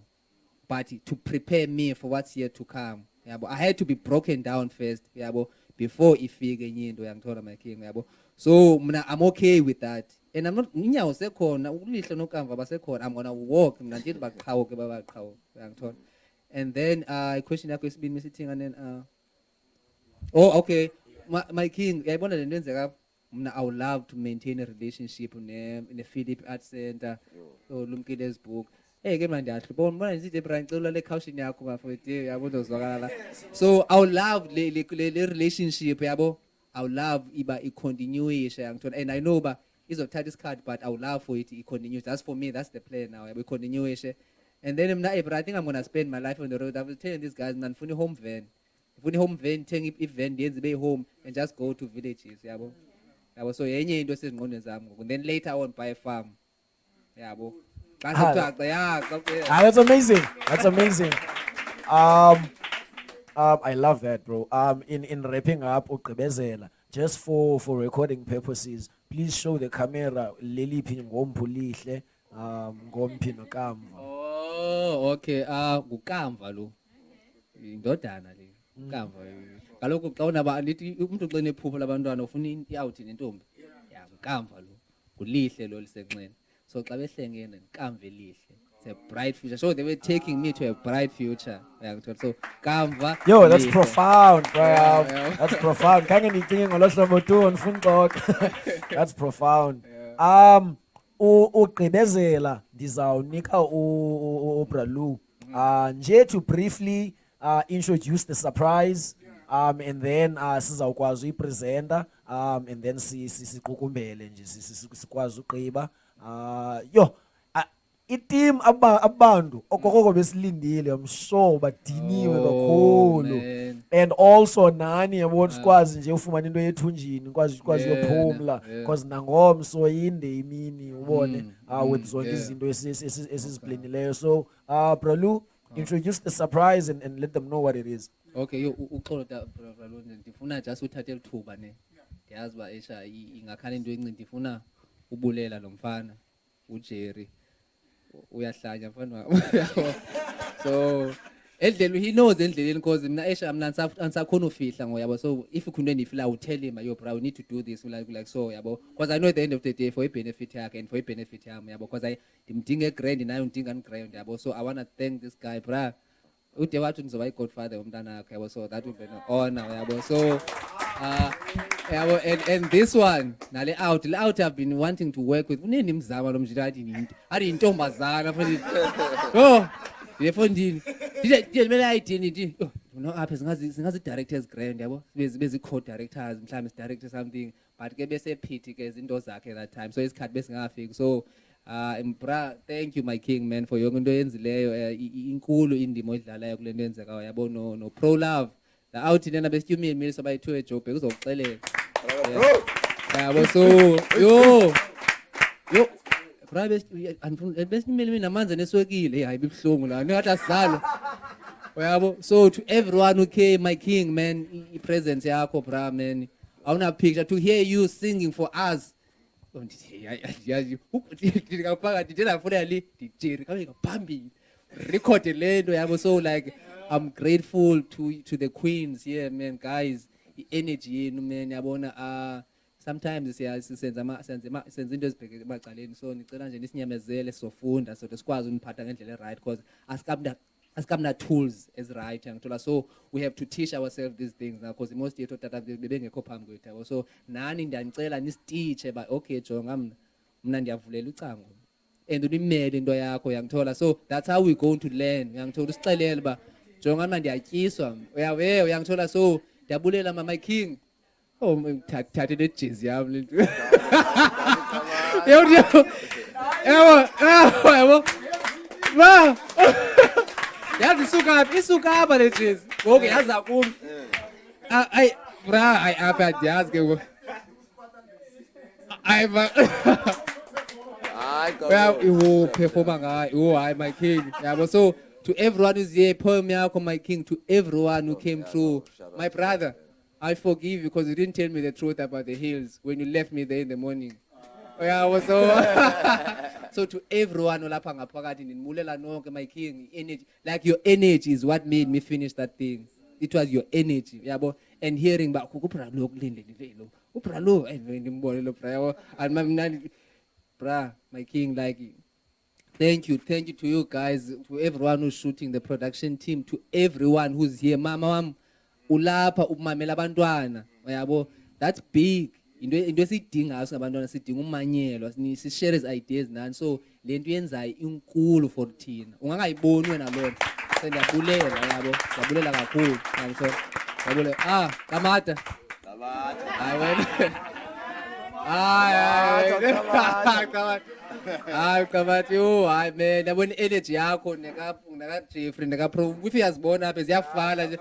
but to prepare me for what's yet to come yabo I had to be broken down first yabo before ifike enye into yangithola my king yabo so mina I'm okay with that and I'm not inyawo sekhona ukulihle nokamva basekhona I'm gonna walk mina nje baqhawoke babaqhawo yangithola and then question yakho esibini missing and then oh okay my king yayibona lento enzeka mina I would love to maintain a relationship in the Philippi Art Center so Lumkile's book ke manje ndiyahlupha mbona nisithi Brian cela le caution yakho bafowethu yabo ndozwakala so I would love le relationship yabo I would love iba i-continue and I know ba izothatha isikhathi but I would love for it to continue. That's for me, that's the plan now. We continue and then I think I'm gonna spend my life on the road. I was telling these guys, man, funi home van. Funi home van, take if van be home and just go to villages. Yabo. So yenye into sezingqondweni zami. And then later I want buy a farm. Yabo. That's amazing. That's amazing. I love that, bro. In wrapping up, ugqibezela, just for recording purposes, please show the camera leliphi ngomphulihle ngompi nokamva. Oh, okay. Gukamva lo. Indodana le. Gukamva. Kaloku xa unaba ndithi umuntu xa enephupho labantwana ufuna iyawuthi nentombi. Ya, gukamva lo. Kulihle lo lisenxene. So xa behlengene nkamva elihle. It's a bright future. So they were taking me to a bright future. So kamva. Yo, that's profound, bro. That's profound. Kange nithinge ngolohlobo tu onifunqoqa. That's profound. Ugqibezela ndizawunika uBralu nje to briefly introduce the surprise and then sizawukwazi uyipresenta and then siqukumbele nje sikwazi ugqiba yo i-team abantu okokoko besilindile I'm sure badiniwe kakhulu and also nani yabona sikwazi nje ufumana into yethunjini kwazi ukuphumla because nangomso inde imini ubone with zonke izinto esiziplaneleyo. So Bralu, introduce the surprise and let them know what it is. Okay, yo uxolo Bralu ndifuna just uthathe lithuba ne ndiyazi ba esha ingakhala into encinci ndifuna ubulela lo mfana uJerry uyahlanya mfana so endlelo he knows endleleni because mina esha mina ansakhona ufihla ngoyabo. So if ukhunde ndifila I will tell him yo bro we need to do this like so yabo because I know at the end of the day for a benefit yakhe and for a benefit yami yabo because I ndimdinga grand nayo ndinga grand yabo. So I want to thank this guy bro ude wathi nizoba igodfather womntana wakhe yabo. So that will be an honor yabo. So and this one nale out I've been wanting to work with uneni mzama lo mjiradi ari intombazana futhi oh yefondini ndiye mele idini no Aphe singazi directors grand yabo bezi co-directors mhlawumbe si director something but ke bese pity ke izinto zakhe that time so isikhathi besingafiki. So bra thank you my king man for yonke into yenzileyo inkulu indimo edlalayo kule nto yenzekayo yabo no pro love la out nena besitumi mili so bayithiwe ejob kuzokuxelela yabo. So yo bra besimili mina manze neswekile hayi bibhlungu la ngathi asizalo yabo. So to everyone who came my king man presence yakho bra man awuna picture to hear you singing for us record lento yabo. So like I'm grateful to the queens here man guys energy yenu man yabona sometimes senza into ezibheke emacaleni. So ngicela nje nisinyamezele sofunda so sikwazi uniphatha ngendlela right because asikamna tools as right ngithola. So we have to teach ourselves these things now because most yethu tata bebengekho phambi kwethu yabo. So nani ndiyanicela nisiteache ba okay jonga mina ndiyavulela ucango and unimele into yakho yangithola. So that's how we going to learn yangithola usixelele ba jonga mina ndiyatyiswa uyawe uyangithola. So ndiyabulela my king thathe le jazz yami lento yabo ba yazi isuka apha le jazz ngoku yaza kum ay bra ay apha ndiyazi ke ngoku ay ba well performa ngayo hayi my king yabo. So to everyone who's here poem yakho my king to everyone who came through my brother I forgive you because you didn't tell me the truth about the hills when you left me there in the morning. So to everyone olapha ngaphakathi ndinimulela nonke my king energy like your energy is what made me finish that thing. It was your energy yabo and hearing ba kubra lo kulindele lo ubra lo ndimbone lo bra yabo and mna bra my king like thank you to you guys, to everyone who's shooting, the production team, to everyone who's here mama wam ulapha umamela abantwana yabo that's big into esidinga singabantwana sidinga umanyelo si-share as ideas nani. So le nto yenzayo inkulu for thina ungangayiboni wena lona. So ndiyabulela yabo ndiyabulela kakhulu yabo. So ndiyabulela kamata Hayi qabathi yo hayi man yabona energy yakho neka Jeffrey neka Pro if uyazibona apha ziyafana nje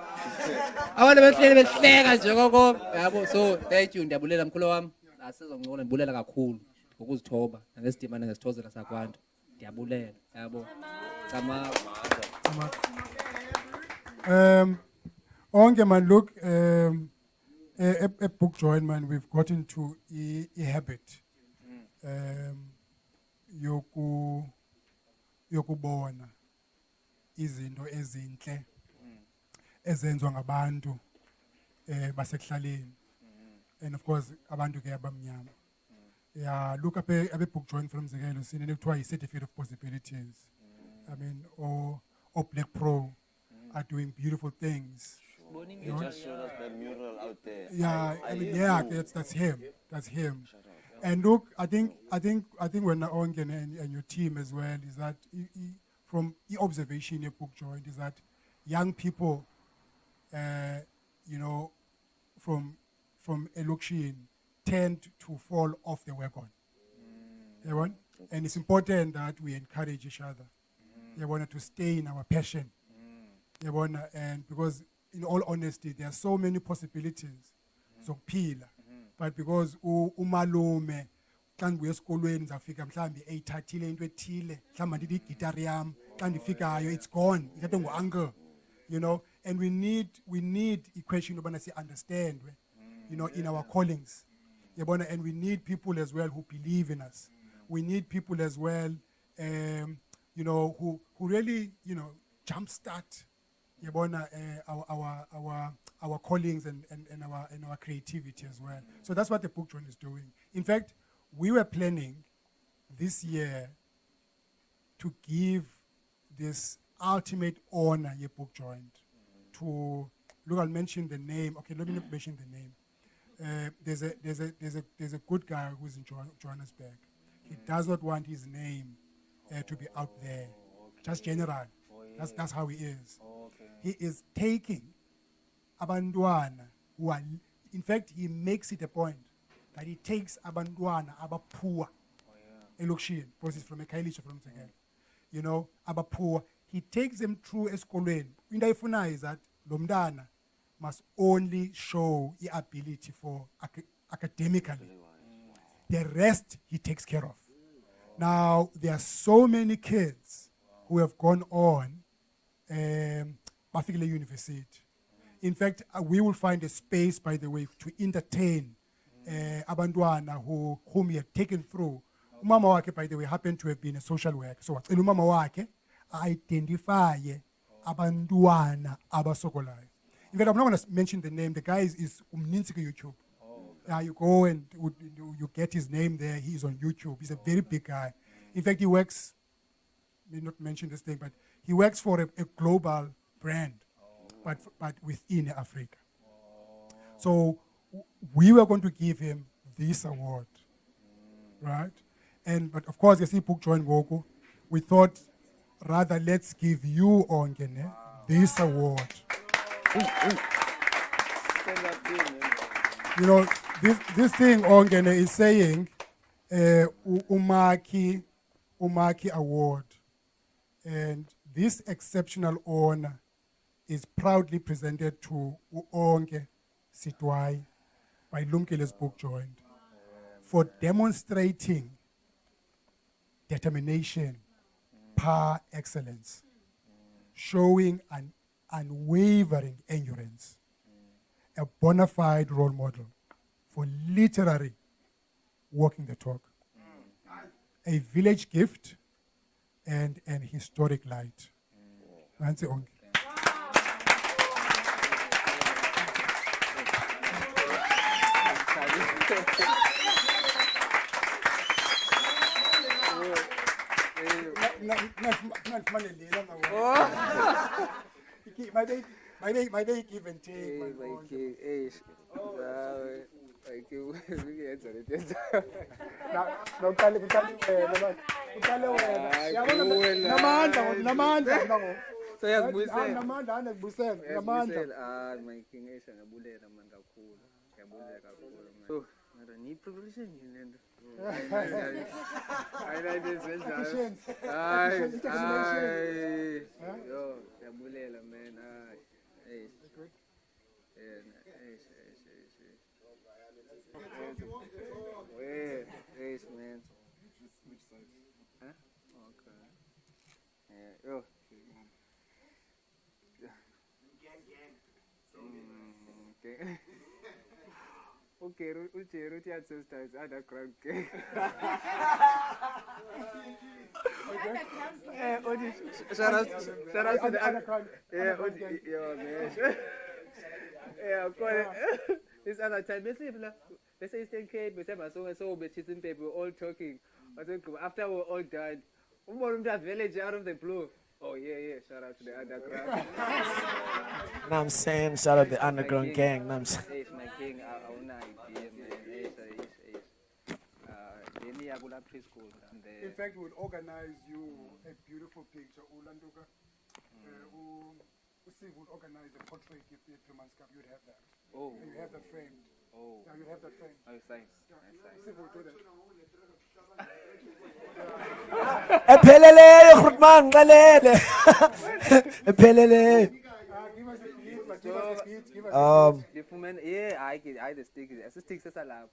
abantu behlele behleka nje kokho yabo so thank you ndiyabulela mkhulu wami asizongcola ndibulela kakhulu ngokuzithoba nangesidimana ngesithozela sakwantu ndiyabulela yabo chama Onke man, look, a book join man, we've got into a habit. Yokubona izinto ezinhle ezenzwa ngabantu basekuhlaleni, and of course abantu ke abamnyama. Yeah, look up a book join from Zegelo, seen it twice, certificate of possibilities. I mean, or Black Pro are doing beautiful things. You just showed us that mural out there. Yeah, I mean, yeah, that's him. That's him. And look, I think when Onke and your team as well is that from the observation your book joined is that young people, from Elokishin tend to fall off the wagon. And it's important that we encourage each other. They want to stay in our passion. And because in all honesty, there are so many possibilities. So pila. But because umalume xa ndibuya esikolweni ndizafika mhlawumbi eyithathile into ethile mhlawumbi ndithi igitari yam xa ndifikayo it's gone ithathwe ngu-uncle, and we need equation yobana si-understand in our callings, and we need people as well who believe in us. We need people as well who really jumpstart our callings and our creativity as well. So that's what the book joint is doing. In fact, we were planning this year to give this ultimate honor a book joint to look. I'll mention the name. Okay, let me mention the name. There's a good guy who's in Johannesburg. He does not want his name to be out there, just general. That's how he is. He is taking abantwana who are, in fact, he makes it a point that he takes abantwana abapua elokishini, because he's from a Kailisha from Zegel, abapua. He takes them through esikolweni. Into ayifunayo is that lo mntana must only show the ability for academically. The rest he takes care of. Now, there are so many kids who have gone on Bafikile University. In fact, we will find a space, by the way, to entertain abantwana whom he had taken through. Umama wake, by the way, happened to have been a social worker. So umama wake identify abantwana abasokolayo. In fact, I'm not going to mention the name. The guy is umnintsike YouTube. You go and you get his name there. He's on YouTube. He's a very big guy. In fact, he works, may not mention this thing, but he works for a global brand, but within Africa. So we were going to give him this award, right? But of course, you see, book join Goku. We thought, rather, let's give you, Onke, this award. This thing Onke is saying Umaki Award, and this exceptional honor is proudly presented to Onke Sitwayi by Lumkile's book joint for demonstrating determination par excellence, showing an unwavering endurance, a bona fide role model for literary walking the talk, a village gift, and an historic light. Nansi Onke. My day give and take. Ngiyabuleka kakhulu man. So, mara ni progression yini lento. I like this venture. Yo, ngiyabulela man. Hey. Yes, man. Which side? Huh? Okay. Yeah, yo. Okay. Okay, Ucheru sisters underground gang. Shout out to the underground. Yeah, yo man. Yeah, of course. This other time, let's say Eastern Cape, we say so we chasing people, we're all talking. I think after we're all done, we want that village out of the blue. Oh yeah, shout out to the underground. Know I'm saying, shout out the underground gang. Know I'm saying. It's my king, I own idea, man. Preschool. In fact, we'll organize you a beautiful picture. Ulanduka, Steve would organize a portrait if the 2 months come. You'd have that. Oh. And you have that framed. Oh. Yeah, you have that framed. Oh, thanks. Steve will do that. Ephelele Grootman ngalele. Ephelele. Give us a beat, but give us a beat. Give us the woman, yeah, I the stick. The stick says a lap.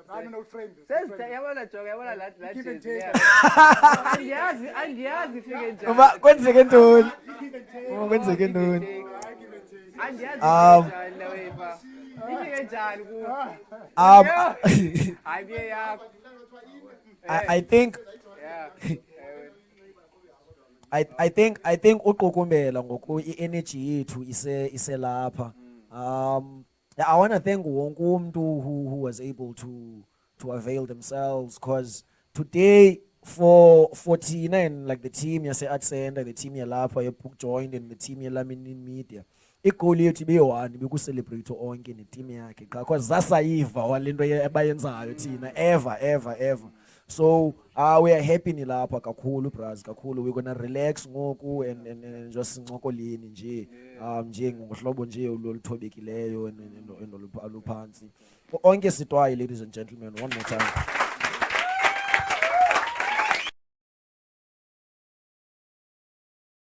I don't know, frame this. Says I want to joke. I want to Give and take. And yes, if you can Uma kwenzeke ntoni? Give and take. Uma kwenzeke ntoni? Give and take. and yes, I think I think uqokumbela ngoku i-energy yethu ise lapha. I want to thank wonke umuntu who was able to avail themselves, because today for 49, like the team yase Art Center, the team yalapha book joined, and the team Laminin media, igoal yethu beyi-1 bekucelebrate Onke neteam yakhe qha, because zasayiva walento abayenzayo thina ever. So we are happy nilapha kakhulu bras kakhulu. We're gonna relax ngoku and just sincokoleni nje nje ngohlobo nje oluthobekileyo and oluphansi. Onke Sitwayi, ladies and gentlemen, one more time.